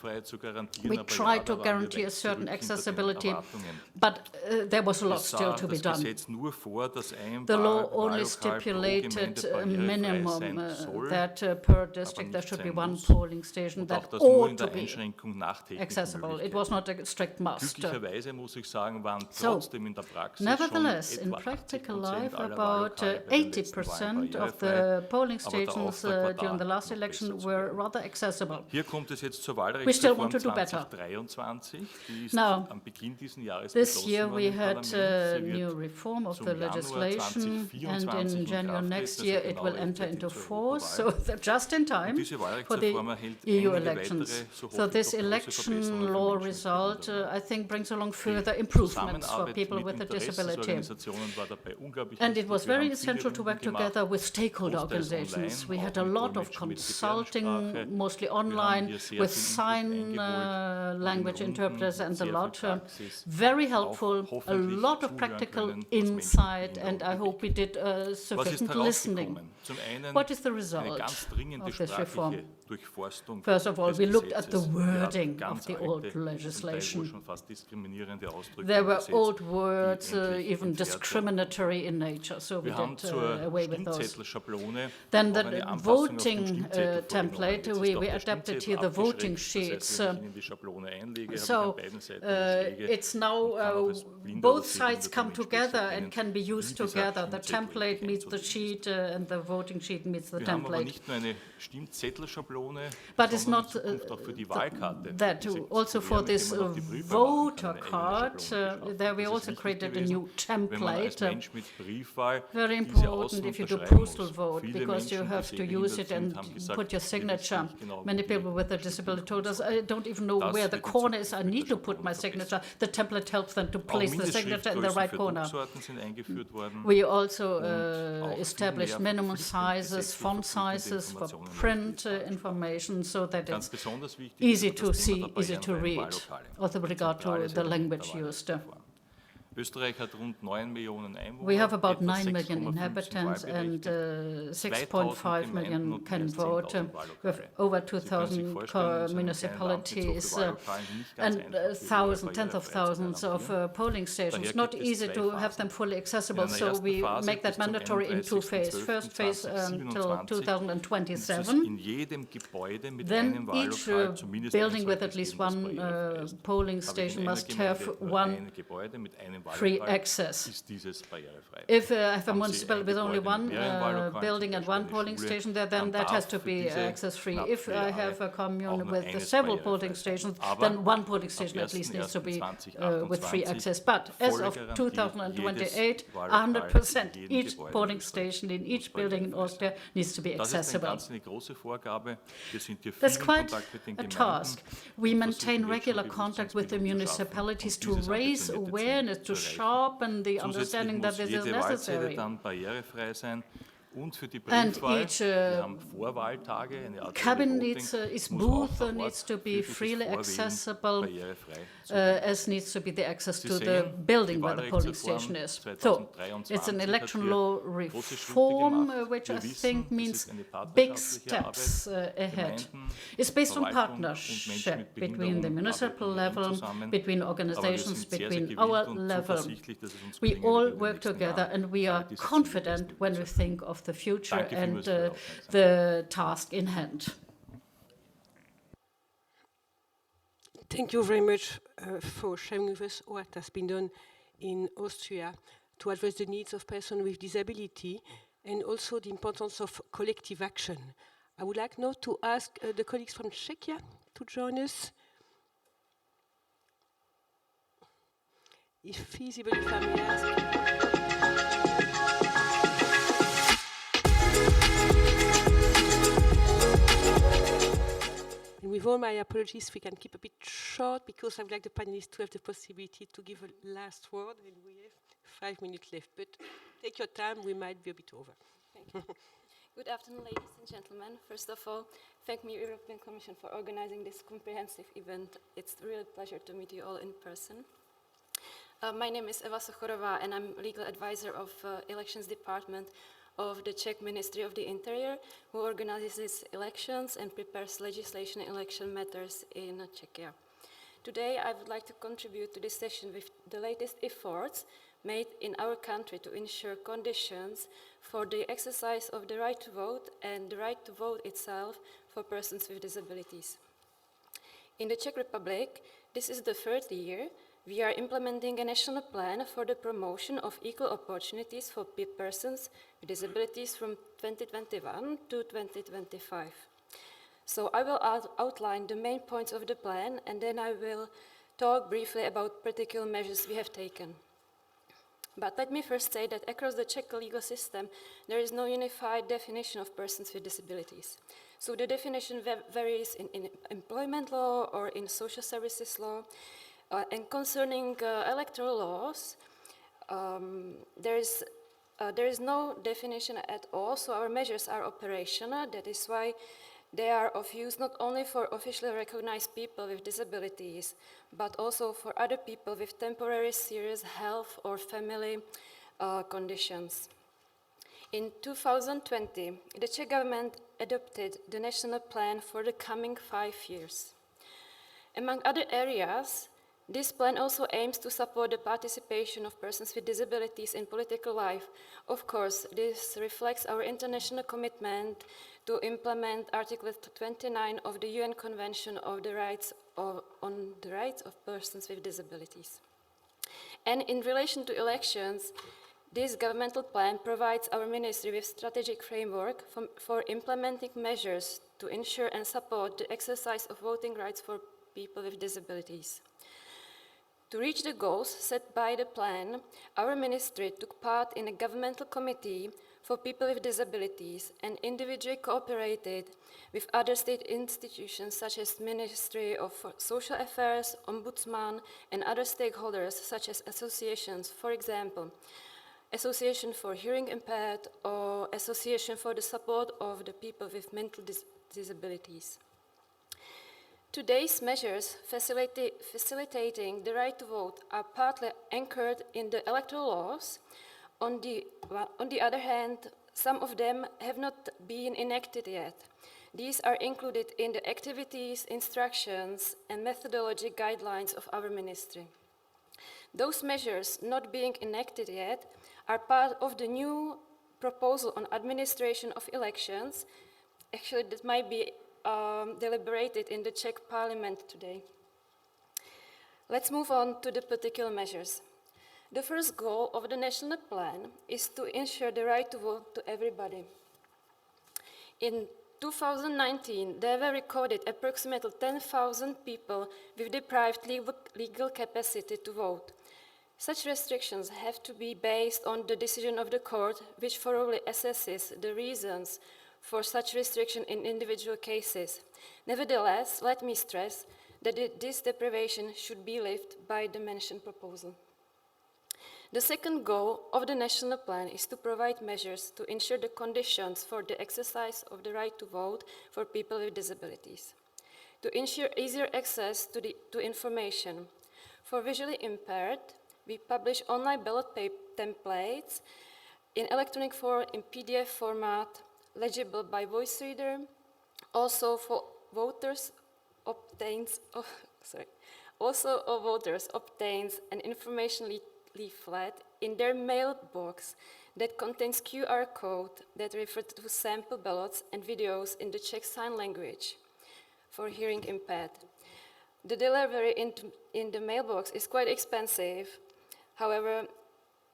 [SPEAKER 14] We tried to guarantee a certain accessibility, but there was a lot still to be done. The law only stipulated a minimum that per district there should be one polling station that ought to be accessible. It was not a strict must. So, nevertheless, in practical life, about 80% of the polling stations during the last election were rather accessible.
[SPEAKER 12] Hier kommt es jetzt zur
[SPEAKER 14] We still
[SPEAKER 12] Wahlrechtsreform
[SPEAKER 14] want to do better.
[SPEAKER 12] 2023. Die ist
[SPEAKER 14] Now,
[SPEAKER 12] am Beginn dieses Jahres
[SPEAKER 14] this year
[SPEAKER 12] beschlossen worden
[SPEAKER 14] we
[SPEAKER 12] im
[SPEAKER 14] had
[SPEAKER 12] Parlament.
[SPEAKER 14] a
[SPEAKER 12] Sie
[SPEAKER 14] new
[SPEAKER 12] wird
[SPEAKER 14] reform of
[SPEAKER 12] zum
[SPEAKER 14] the
[SPEAKER 12] Januar
[SPEAKER 14] legislation, and
[SPEAKER 12] 2024
[SPEAKER 14] in January
[SPEAKER 12] Kraft
[SPEAKER 14] next
[SPEAKER 12] treten,
[SPEAKER 14] year
[SPEAKER 12] also
[SPEAKER 14] it
[SPEAKER 12] genau
[SPEAKER 14] will enter
[SPEAKER 12] rechtzeitig
[SPEAKER 14] into
[SPEAKER 12] zur
[SPEAKER 14] force,
[SPEAKER 12] Europawahl.
[SPEAKER 14] so just in time
[SPEAKER 12] Und diese
[SPEAKER 14] for the
[SPEAKER 12] Wahlrechtsreform erhält
[SPEAKER 14] EU
[SPEAKER 12] einige
[SPEAKER 14] elections.
[SPEAKER 12] weitere, so
[SPEAKER 14] So
[SPEAKER 12] hoffe ich,
[SPEAKER 14] this
[SPEAKER 12] doch große
[SPEAKER 14] election
[SPEAKER 12] Verbesserungen für
[SPEAKER 14] law
[SPEAKER 12] Menschen mit
[SPEAKER 14] result,
[SPEAKER 12] Behinderung.
[SPEAKER 14] I think, brings along further improvements for
[SPEAKER 12] Zusammenarbeit
[SPEAKER 14] people
[SPEAKER 12] mit
[SPEAKER 14] with a disability.
[SPEAKER 12] Interessensorganisationen war dabei unglaublich
[SPEAKER 14] And it
[SPEAKER 12] wichtig.
[SPEAKER 14] was
[SPEAKER 12] Wir
[SPEAKER 14] very
[SPEAKER 12] haben viele
[SPEAKER 14] essential to work
[SPEAKER 12] Runden gemacht,
[SPEAKER 14] together with stakeholder
[SPEAKER 12] großteils
[SPEAKER 14] organizations. We
[SPEAKER 12] online,
[SPEAKER 14] had
[SPEAKER 12] auch
[SPEAKER 14] a
[SPEAKER 12] mit
[SPEAKER 14] lot of
[SPEAKER 12] Dolmetschen mit
[SPEAKER 14] consulting,
[SPEAKER 12] Gebärdensprache.
[SPEAKER 14] mostly
[SPEAKER 12] Wir haben
[SPEAKER 14] online,
[SPEAKER 12] hier sehr
[SPEAKER 14] with
[SPEAKER 12] viel Input
[SPEAKER 14] sign
[SPEAKER 12] eingeholt, in
[SPEAKER 14] language
[SPEAKER 12] Runden
[SPEAKER 14] interpreters
[SPEAKER 12] mit
[SPEAKER 14] and a
[SPEAKER 12] sehr viel
[SPEAKER 14] lot.
[SPEAKER 12] Praxis,
[SPEAKER 14] Very
[SPEAKER 12] auch
[SPEAKER 14] helpful, a
[SPEAKER 12] hoffentlich
[SPEAKER 14] lot of
[SPEAKER 12] zuhören
[SPEAKER 14] practical
[SPEAKER 12] können, was Menschen mit
[SPEAKER 14] insight, and
[SPEAKER 12] Behinderung
[SPEAKER 14] I hope we did
[SPEAKER 12] Was ist
[SPEAKER 14] sufficient listening.
[SPEAKER 12] herausgekommen? Zum einen
[SPEAKER 14] What is the
[SPEAKER 12] eine
[SPEAKER 14] result
[SPEAKER 12] ganz dringende
[SPEAKER 14] of this reform?
[SPEAKER 12] sprachliche Durchforstung
[SPEAKER 14] First of all,
[SPEAKER 12] des
[SPEAKER 14] we looked at the
[SPEAKER 12] Gesetzes. Wir hatten
[SPEAKER 14] wording of
[SPEAKER 12] ganz
[SPEAKER 14] the
[SPEAKER 12] alte,
[SPEAKER 14] old
[SPEAKER 12] zum Teil wohl
[SPEAKER 14] legislation.
[SPEAKER 12] schon fast diskriminierende Ausdrücke
[SPEAKER 14] There
[SPEAKER 12] im
[SPEAKER 14] were
[SPEAKER 12] Gesetz,
[SPEAKER 14] old
[SPEAKER 12] die
[SPEAKER 14] words,
[SPEAKER 12] endlich
[SPEAKER 14] even
[SPEAKER 12] entfernt werden.
[SPEAKER 14] discriminatory in nature, so we
[SPEAKER 12] Wir haben
[SPEAKER 14] did
[SPEAKER 12] zur
[SPEAKER 14] away with those.
[SPEAKER 12] Stimmzettelschablone
[SPEAKER 14] Then
[SPEAKER 12] auch
[SPEAKER 14] the
[SPEAKER 12] eine Anpassung auf den
[SPEAKER 14] voting
[SPEAKER 12] Stimmzettel
[SPEAKER 14] template,
[SPEAKER 12] vorgenommen. Jetzt ist
[SPEAKER 14] we
[SPEAKER 12] auch der
[SPEAKER 14] adapted
[SPEAKER 12] Stimmzettel
[SPEAKER 14] here the voting
[SPEAKER 12] abgeschränkt. Das heißt,
[SPEAKER 14] sheets.
[SPEAKER 12] wenn ich ihn in die Schablone einlege,
[SPEAKER 14] So
[SPEAKER 12] habe ich an beiden Seiten eine Schräge
[SPEAKER 14] it's now
[SPEAKER 12] und kann auch als blinder
[SPEAKER 14] both
[SPEAKER 12] oder
[SPEAKER 14] sides
[SPEAKER 12] sehbehinderter
[SPEAKER 14] come
[SPEAKER 12] Mensch besser
[SPEAKER 14] together
[SPEAKER 12] erkennen,
[SPEAKER 14] and can be
[SPEAKER 12] wie
[SPEAKER 14] used
[SPEAKER 12] dieser
[SPEAKER 14] together. The
[SPEAKER 12] Stimmzettel
[SPEAKER 14] template meets the
[SPEAKER 12] einzulesen ist.
[SPEAKER 14] sheet and the voting sheet meets the
[SPEAKER 12] Wir haben aber
[SPEAKER 14] template.
[SPEAKER 12] nicht nur eine Stimmzettelschablone,
[SPEAKER 14] But it's
[SPEAKER 12] sondern
[SPEAKER 14] not
[SPEAKER 12] in Zukunft auch für die Wahlkarte.
[SPEAKER 14] that
[SPEAKER 12] Diese
[SPEAKER 14] also for
[SPEAKER 12] Skulptur, mit
[SPEAKER 14] this
[SPEAKER 12] dem man auch die Prüfer machen
[SPEAKER 14] voter
[SPEAKER 12] kann, eine eigene
[SPEAKER 14] card,
[SPEAKER 12] Schablone geschaffen.
[SPEAKER 14] there we
[SPEAKER 12] Das ist
[SPEAKER 14] also
[SPEAKER 12] wichtig
[SPEAKER 14] created a
[SPEAKER 12] gewesen,
[SPEAKER 14] new
[SPEAKER 12] wenn man als
[SPEAKER 14] template.
[SPEAKER 12] Mensch mit Briefwahl
[SPEAKER 14] Very
[SPEAKER 12] diese
[SPEAKER 14] important
[SPEAKER 12] außen
[SPEAKER 14] if you do
[SPEAKER 12] unterschreiben
[SPEAKER 14] postal
[SPEAKER 12] muss.
[SPEAKER 14] vote,
[SPEAKER 12] Viele
[SPEAKER 14] because you
[SPEAKER 12] Menschen, die
[SPEAKER 14] have to use
[SPEAKER 12] sehbehindert
[SPEAKER 14] it
[SPEAKER 12] sind,
[SPEAKER 14] and
[SPEAKER 12] haben gesagt,
[SPEAKER 14] put your
[SPEAKER 12] wir wissen
[SPEAKER 14] signature.
[SPEAKER 12] nicht genau,
[SPEAKER 14] Many
[SPEAKER 12] wie wir
[SPEAKER 14] people with a
[SPEAKER 12] die
[SPEAKER 14] disability
[SPEAKER 12] Stimme
[SPEAKER 14] told us, I don't even know
[SPEAKER 12] Das
[SPEAKER 14] where the
[SPEAKER 12] wird in
[SPEAKER 14] corner is.
[SPEAKER 12] Zukunft
[SPEAKER 14] I
[SPEAKER 12] mit
[SPEAKER 14] need
[SPEAKER 12] der
[SPEAKER 14] to put my
[SPEAKER 12] Schablone
[SPEAKER 14] signature. The template helps them to
[SPEAKER 12] Auch
[SPEAKER 14] place the signature in the
[SPEAKER 12] Mindestschriftgrößen
[SPEAKER 14] right
[SPEAKER 12] für
[SPEAKER 14] corner.
[SPEAKER 12] Drucksorten sind eingeführt worden.
[SPEAKER 14] We also
[SPEAKER 12] Und auch viel
[SPEAKER 14] established
[SPEAKER 12] mehr
[SPEAKER 14] minimum
[SPEAKER 12] verpflichtende,
[SPEAKER 14] sizes,
[SPEAKER 12] gesetzlich
[SPEAKER 14] font
[SPEAKER 12] verpflichtende
[SPEAKER 14] sizes for
[SPEAKER 12] Informationen
[SPEAKER 14] print
[SPEAKER 12] im
[SPEAKER 14] information, so that
[SPEAKER 12] Ganz
[SPEAKER 14] it's
[SPEAKER 12] besonders wichtig
[SPEAKER 14] easy
[SPEAKER 12] ist
[SPEAKER 14] to
[SPEAKER 12] das Thema
[SPEAKER 14] see,
[SPEAKER 12] der
[SPEAKER 14] easy to
[SPEAKER 12] barrierefreien
[SPEAKER 14] read,
[SPEAKER 12] Wahllokale.
[SPEAKER 14] with regard to
[SPEAKER 12] Zentrales
[SPEAKER 14] the
[SPEAKER 12] Element
[SPEAKER 14] language
[SPEAKER 12] der
[SPEAKER 14] used.
[SPEAKER 12] Wahlrechtsreform. Österreich hat rund 9 Millionen Einwohner.
[SPEAKER 14] We have about
[SPEAKER 12] etwa
[SPEAKER 14] 9 million
[SPEAKER 12] 6,5
[SPEAKER 14] inhabitants
[SPEAKER 12] sind
[SPEAKER 14] and
[SPEAKER 12] wahlberechtigt,
[SPEAKER 14] 6.5 million can vote. We have over 2,000 municipalities and tens of thousands of polling stations. Not easy to have them fully accessible, so we make that mandatory in two phases. First phase until 2027.
[SPEAKER 12] In jedem Gebäude mit
[SPEAKER 14] Then
[SPEAKER 12] einem
[SPEAKER 14] each
[SPEAKER 12] Wahllokal zumindest
[SPEAKER 14] building
[SPEAKER 12] eins
[SPEAKER 14] with
[SPEAKER 12] sollte
[SPEAKER 14] at least
[SPEAKER 12] es geben, das
[SPEAKER 14] one
[SPEAKER 12] barrierefrei ist.
[SPEAKER 14] polling
[SPEAKER 12] Aber
[SPEAKER 14] station
[SPEAKER 12] in einer
[SPEAKER 14] must
[SPEAKER 12] Gemeinde
[SPEAKER 14] have
[SPEAKER 12] nur
[SPEAKER 14] one
[SPEAKER 12] ein Gebäude mit einem
[SPEAKER 14] free
[SPEAKER 12] Wahllokal
[SPEAKER 14] access.
[SPEAKER 12] ist dieses barrierefrei.
[SPEAKER 14] If I have a
[SPEAKER 12] Haben Sie
[SPEAKER 14] municipality
[SPEAKER 12] ein
[SPEAKER 14] with only
[SPEAKER 12] Gebäude
[SPEAKER 14] one
[SPEAKER 12] mit mehreren Wahllokalen,
[SPEAKER 14] building
[SPEAKER 12] zum
[SPEAKER 14] and
[SPEAKER 12] Beispiel
[SPEAKER 14] one
[SPEAKER 12] eine
[SPEAKER 14] polling
[SPEAKER 12] Schule,
[SPEAKER 14] station there,
[SPEAKER 12] dann
[SPEAKER 14] then that has
[SPEAKER 12] darf
[SPEAKER 14] to
[SPEAKER 12] für
[SPEAKER 14] be
[SPEAKER 12] diese
[SPEAKER 14] access free.
[SPEAKER 12] knapp
[SPEAKER 14] If
[SPEAKER 12] 4
[SPEAKER 14] I
[SPEAKER 12] Jahre
[SPEAKER 14] have a
[SPEAKER 12] auch
[SPEAKER 14] commune
[SPEAKER 12] nur
[SPEAKER 14] with
[SPEAKER 12] eines
[SPEAKER 14] several
[SPEAKER 12] barrierefrei
[SPEAKER 14] polling
[SPEAKER 12] sein.
[SPEAKER 14] stations,
[SPEAKER 12] Aber
[SPEAKER 14] then one polling
[SPEAKER 12] ab
[SPEAKER 14] station at least needs to be
[SPEAKER 12] 1.1.2028
[SPEAKER 14] with free access. But as
[SPEAKER 12] volle
[SPEAKER 14] of
[SPEAKER 12] Garantie,
[SPEAKER 14] 2028,
[SPEAKER 12] jedes Wahllokal
[SPEAKER 14] 100%,
[SPEAKER 12] in jedem
[SPEAKER 14] each
[SPEAKER 12] Gebäude
[SPEAKER 14] polling
[SPEAKER 12] in Österreich
[SPEAKER 14] station in each
[SPEAKER 12] muss
[SPEAKER 14] building in
[SPEAKER 12] barrierefrei
[SPEAKER 14] Austria needs to be
[SPEAKER 12] Das ist eine
[SPEAKER 14] accessible.
[SPEAKER 12] ganz eine große Vorgabe. Wir sind hier viel
[SPEAKER 14] That's
[SPEAKER 12] in
[SPEAKER 14] quite
[SPEAKER 12] Kontakt mit den
[SPEAKER 14] a
[SPEAKER 12] Gemeinden.
[SPEAKER 14] task. We maintain
[SPEAKER 12] versuchen
[SPEAKER 14] regular
[SPEAKER 12] jetzt schon
[SPEAKER 14] contact with the
[SPEAKER 12] Bewusstseinsbildung zu schaffen,
[SPEAKER 14] municipalities
[SPEAKER 12] um
[SPEAKER 14] to
[SPEAKER 12] dieses
[SPEAKER 14] raise
[SPEAKER 12] ambitionierte Ziel
[SPEAKER 14] awareness,
[SPEAKER 12] zu
[SPEAKER 14] to
[SPEAKER 12] erreichen.
[SPEAKER 14] sharpen the
[SPEAKER 12] Zusätzlich
[SPEAKER 14] understanding
[SPEAKER 12] muss
[SPEAKER 14] that this is
[SPEAKER 12] jede Wahlzelle
[SPEAKER 14] necessary.
[SPEAKER 12] dann barrierefrei sein. Und für die
[SPEAKER 14] And
[SPEAKER 12] Briefwahl,
[SPEAKER 14] each
[SPEAKER 12] wir haben Vorwahltage, eine Art
[SPEAKER 14] cabin
[SPEAKER 12] Voting,
[SPEAKER 14] needs its
[SPEAKER 12] muss
[SPEAKER 14] booth
[SPEAKER 12] auch vor Ort
[SPEAKER 14] needs to
[SPEAKER 12] für
[SPEAKER 14] be
[SPEAKER 12] dieses
[SPEAKER 14] freely
[SPEAKER 12] Vorwählen
[SPEAKER 14] accessible,
[SPEAKER 12] barrierefrei sein.
[SPEAKER 14] as needs to be the access
[SPEAKER 12] Sie
[SPEAKER 14] to the
[SPEAKER 12] sehen,
[SPEAKER 14] building
[SPEAKER 12] die
[SPEAKER 14] where the polling
[SPEAKER 12] Wahlrechtsreform
[SPEAKER 14] station is. So
[SPEAKER 12] 2023
[SPEAKER 14] it's an
[SPEAKER 12] hat
[SPEAKER 14] election
[SPEAKER 12] hier
[SPEAKER 14] law
[SPEAKER 12] große Schritte
[SPEAKER 14] reform,
[SPEAKER 12] gemacht.
[SPEAKER 14] which
[SPEAKER 12] Wir
[SPEAKER 14] I
[SPEAKER 12] wissen,
[SPEAKER 14] think
[SPEAKER 12] es
[SPEAKER 14] means
[SPEAKER 12] ist eine
[SPEAKER 14] big
[SPEAKER 12] partnerschaftliche Arbeit.
[SPEAKER 14] steps ahead.
[SPEAKER 12] Gemeinden,
[SPEAKER 14] It's based on
[SPEAKER 12] Verwaltung und Menschen
[SPEAKER 14] partnership
[SPEAKER 12] mit
[SPEAKER 14] between the
[SPEAKER 12] Behinderung
[SPEAKER 14] municipal
[SPEAKER 12] arbeiten eng
[SPEAKER 14] level,
[SPEAKER 12] zusammen.
[SPEAKER 14] between
[SPEAKER 12] Aber wir
[SPEAKER 14] organizations,
[SPEAKER 12] sind sehr, sehr
[SPEAKER 14] between
[SPEAKER 12] gewillt
[SPEAKER 14] our
[SPEAKER 12] und
[SPEAKER 14] level.
[SPEAKER 12] zuversichtlich, dass es uns
[SPEAKER 14] We
[SPEAKER 12] gelingen
[SPEAKER 14] all
[SPEAKER 12] wird, in den
[SPEAKER 14] work
[SPEAKER 12] nächsten
[SPEAKER 14] together
[SPEAKER 12] Jahren
[SPEAKER 14] and we are
[SPEAKER 12] alle diese Ziele
[SPEAKER 14] confident
[SPEAKER 12] bestmöglich
[SPEAKER 14] when
[SPEAKER 12] zu
[SPEAKER 14] we
[SPEAKER 12] erreichen.
[SPEAKER 14] think of the future
[SPEAKER 12] Danke
[SPEAKER 14] and
[SPEAKER 12] vielmals für Ihre Aufmerksamkeit.
[SPEAKER 14] the task in hand.
[SPEAKER 2] Thank you very much for sharing with us what has been done in Austria to address the needs of persons with disability and also the importance of collective action. I would like now to ask the colleagues from Czechia to join us. If feasible, if I may ask. And with all my apologies, we can keep a bit short because I would like the panelists to have the possibility to give a last word, and we have 5 minutes left. But take your time, we might be a bit over.
[SPEAKER 5] Thank you. Good afternoon, ladies and gentlemen. First of all, thank me, European Commission, for organizing this comprehensive event. It's a real pleasure to meet you all in person. My name is Eva Sochorová, and I'm legal advisor of Elections Department of the Czech Ministry of the Interior, who organizes elections and prepares legislation and election matters in Czechia. Today, I would like to contribute to this session with the latest efforts made in our country to ensure conditions for the exercise of the right to vote and the right to vote itself for persons with disabilities. In the Czech Republic, this is the third year we are implementing a national plan for the promotion of equal opportunities for persons with disabilities from 2021 to 2025. So I will outline the main points of the plan, and then I will talk briefly about particular measures we have taken. But let me first say that across the Czech legal system, there is no unified definition of persons with disabilities. So the definition varies in employment law or in social services law. And concerning electoral laws, there is no definition at all, so our measures are operational. That is why they are of use not only for officially recognized people with disabilities, but also for other people with temporary serious health or family conditions. In 2020, the Czech government adopted the national plan for the coming 5 years. Among other areas, this plan also aims to support the participation of persons with disabilities in political life. Of course, this reflects our international commitment to implement Article 29 of the UN Convention on the Rights of Persons with Disabilities. And in relation to elections, this governmental plan provides our ministry with strategic framework for implementing measures to ensure and support the exercise of voting rights for people with disabilities. To reach the goals set by the plan, our ministry took part in a governmental committee for people with disabilities and individually cooperated with other state institutions such as Ministry of Social Affairs, Ombudsman, and other stakeholders such as associations, for example, Association for Hearing Impaired or Association for the Support of the People with Mental Disabilities. Today's measures facilitating the right to vote are partly anchored in the electoral laws. On the other hand, some of them have not been enacted yet. These are included in the activities, instructions, and methodology guidelines of our ministry. Those measures not being enacted yet are part of the new proposal on administration of elections. Actually, that might be deliberated in the Czech Parliament today. Let's move on to the particular measures. The first goal of the national plan is to ensure the right to vote to everybody. In 2019, there were recorded approximately 10,000 people with deprived legal capacity to vote. Such restrictions have to be based on the decision of the court, which thoroughly assesses the reasons for such restriction in individual cases. Nevertheless, let me stress that this deprivation should be lifted by the mentioned proposal. The second goal of the national plan is to provide measures to ensure the conditions for the exercise of the right to vote for people with disabilities. To ensure easier access to information. For visually impaired, we publish online ballot templates in electronic form, in PDF format, legible by voice reader. Also for voters obtains an information leaflet in their mailbox that contains QR code that refers to sample ballots and videos in the Czech Sign Language for hearing impaired. The delivery in the mailbox is quite expensive. However,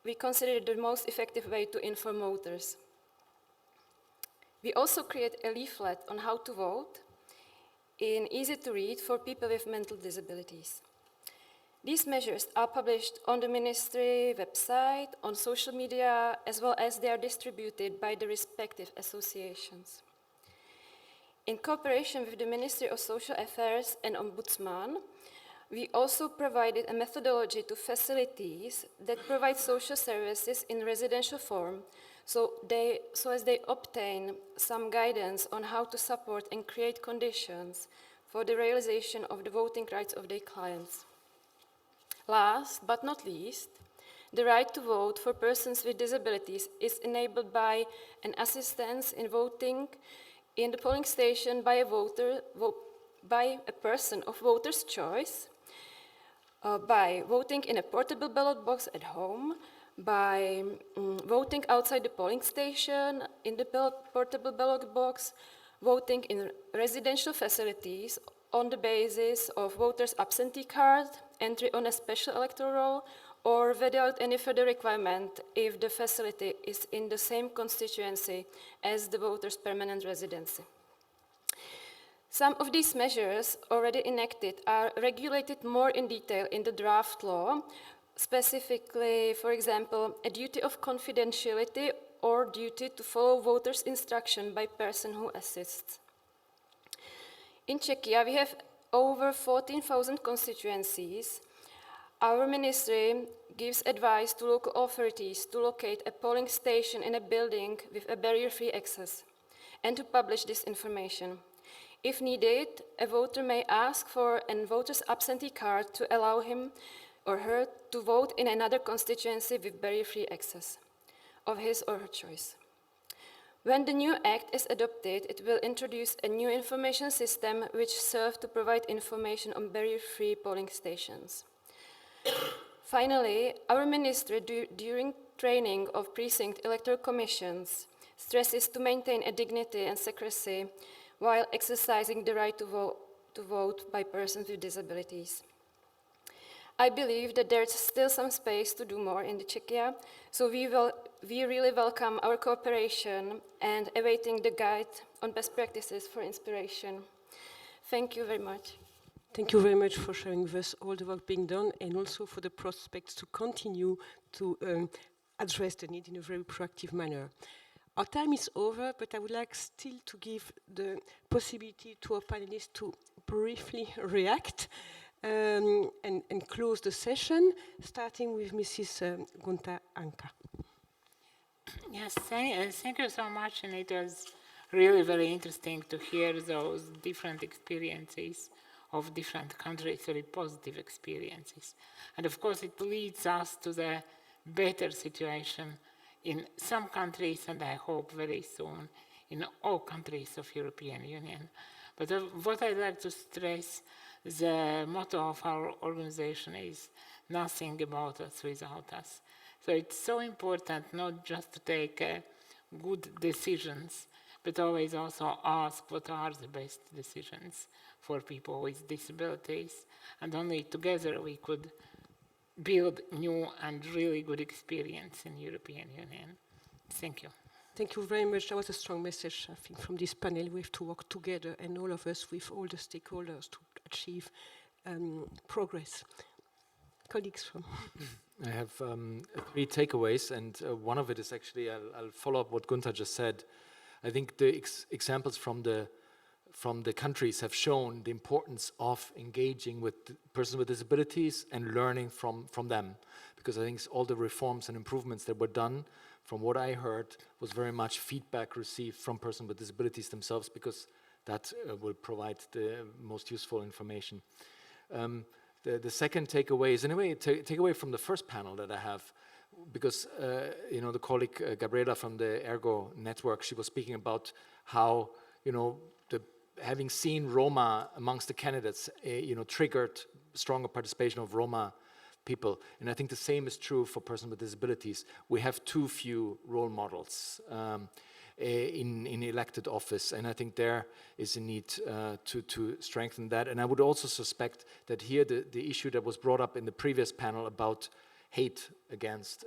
[SPEAKER 5] we consider it the most effective way to inform voters. We also create a leaflet on how to vote in easy to read for people with mental disabilities. These measures are published on the ministry website, on social media, as well as they are distributed by the respective associations. In cooperation with the Ministry of Social Affairs and Ombudsman, we also provided a methodology to facilities that provide social services in residential form, so as they obtain some guidance on how to support and create conditions for the realization of the voting rights of their clients. Last but not least, the right to vote for persons with disabilities is enabled by an assistance in voting in the polling station by a person of voter's choice, by voting in a portable ballot box at home, by voting outside the polling station in the portable ballot box, voting in residential facilities on the basis of voters' absentee card, entry on a special electoral roll, or without any further requirement if the facility is in the same constituency as the voter's permanent residency. Some of these measures already enacted are regulated more in detail in the draft law, specifically, for example, a duty of confidentiality or duty to follow voters' instruction by person who assists. In Czechia, we have over 14,000 constituencies. Our ministry gives advice to local authorities to locate a polling station in a building with a barrier-free access and to publish this information. If needed, a voter may ask for a voter's absentee card to allow him or her to vote in another constituency with barrier-free access of his or her choice. When the new act is adopted, it will introduce a new information system which serves to provide information on barrier-free polling stations. Finally, our ministry, during training of precinct electoral commissions, stresses to maintain a dignity and secrecy while exercising the right to vote by persons with disabilities. I believe that there's still some space to do more in the Czechia, so we really welcome our cooperation and awaiting the guide on best practices for inspiration. Thank you very much.
[SPEAKER 2] Thank you very much for sharing with us all the work being done and also for the prospects to continue to address the need in a very proactive manner. Our time is over, but I would like still to give the possibility to our panelists to briefly react and close the session, starting with Mrs. Gunta Anka.
[SPEAKER 9] Yes, thank you so much, and it was really very interesting to hear those different experiences of different countries, very positive experiences. And of course it leads us to the better situation in some countries, and I hope very soon in all countries of European Union. But what I'd like to stress, the motto of our organization is nothing about us without us. So it's so important not just to take good decisions, but always also ask what are the best decisions for people with disabilities. And only together we could build new and really good experience in European Union. Thank you.
[SPEAKER 2] Thank you very much. That was a strong message, I think, from this panel. We have to work together, and all of us with all the stakeholders to achieve progress. Colleagues from...
[SPEAKER 8] I have 3 takeaways, and one of it is actually, I'll follow up what Gunther just said. I think the examples from the countries have shown the importance of engaging with persons with disabilities and learning from them. Because I think all the reforms and improvements that were done, from what I heard, was very much feedback received from persons with disabilities themselves, because that will provide the most useful information. The second takeaway is, in a way, takeaway from the first panel that I have, because you know, the colleague Gabriela from the Ergo network, she was speaking about how, you know, having seen Roma amongst the candidates, you know, triggered stronger participation of Roma people. And I think the same is true for persons with disabilities. We have too few role models in elected office, and I think there is a need to strengthen that. And I would also suspect that here the issue that was brought up in the previous panel about hate against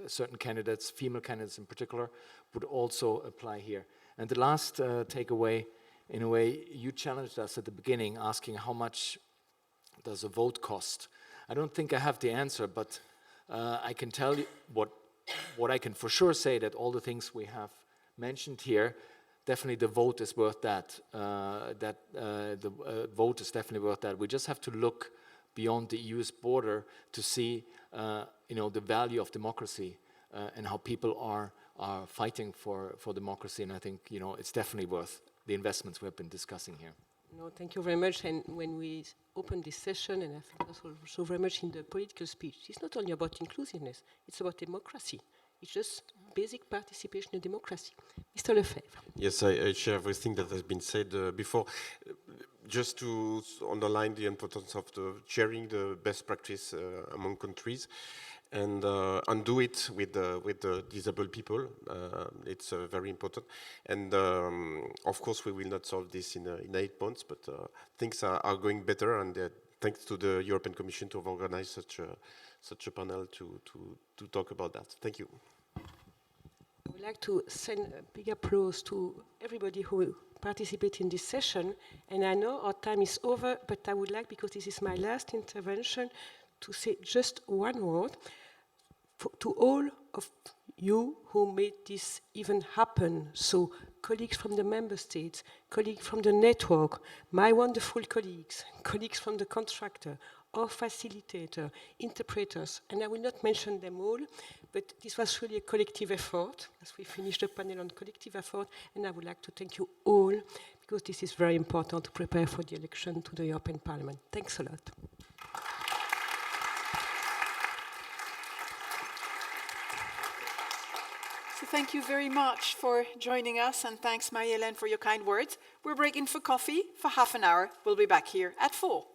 [SPEAKER 8] certain candidates, female candidates in particular, would also apply here. And the last takeaway, in a way, you challenged us at the beginning, asking how much does a vote cost? I don't think I have the answer, but I can tell you what I can for sure say, that all the things we have mentioned here, definitely the vote is worth that. The vote is definitely worth that. We just have to look beyond the EU's border to see, you know, the value of democracy and how people are fighting for democracy. And I think, you know, it's definitely worth the investments we have been discussing here.
[SPEAKER 2] No, thank you very much. And when we open this session, and I think also very much in the political speech, it's not only about inclusiveness, it's about democracy. It's just basic participation in democracy. Mr. Lefebvre.
[SPEAKER 10] Yes, I share everything that has been said before. Just to underline the importance of sharing the best practice among countries, and do it with the disabled people. It's very important. And of course, we will not solve this in 8 months, but things are going better, and thanks to the European Commission to have organized such a panel to talk about that. Thank you.
[SPEAKER 2] I would like to send a big applause to everybody who participated in this session. And I know our time is over, but I would like, because this is my last intervention, to say just one word to all of you who made this even happen. So colleagues from the member states, colleagues from the network, my wonderful colleagues, colleagues from the contractor, our facilitator, interpreters, and I will not mention them all, but this was really a collective effort, as we finished the panel on collective effort, and I would like to thank you all, because this is very important to prepare for the election to the European Parliament. Thanks a lot.
[SPEAKER 1] So thank you very much for joining us, and thanks, Marie-Hélène, for your kind words. We're breaking for coffee for half an hour. We'll be back here at 4.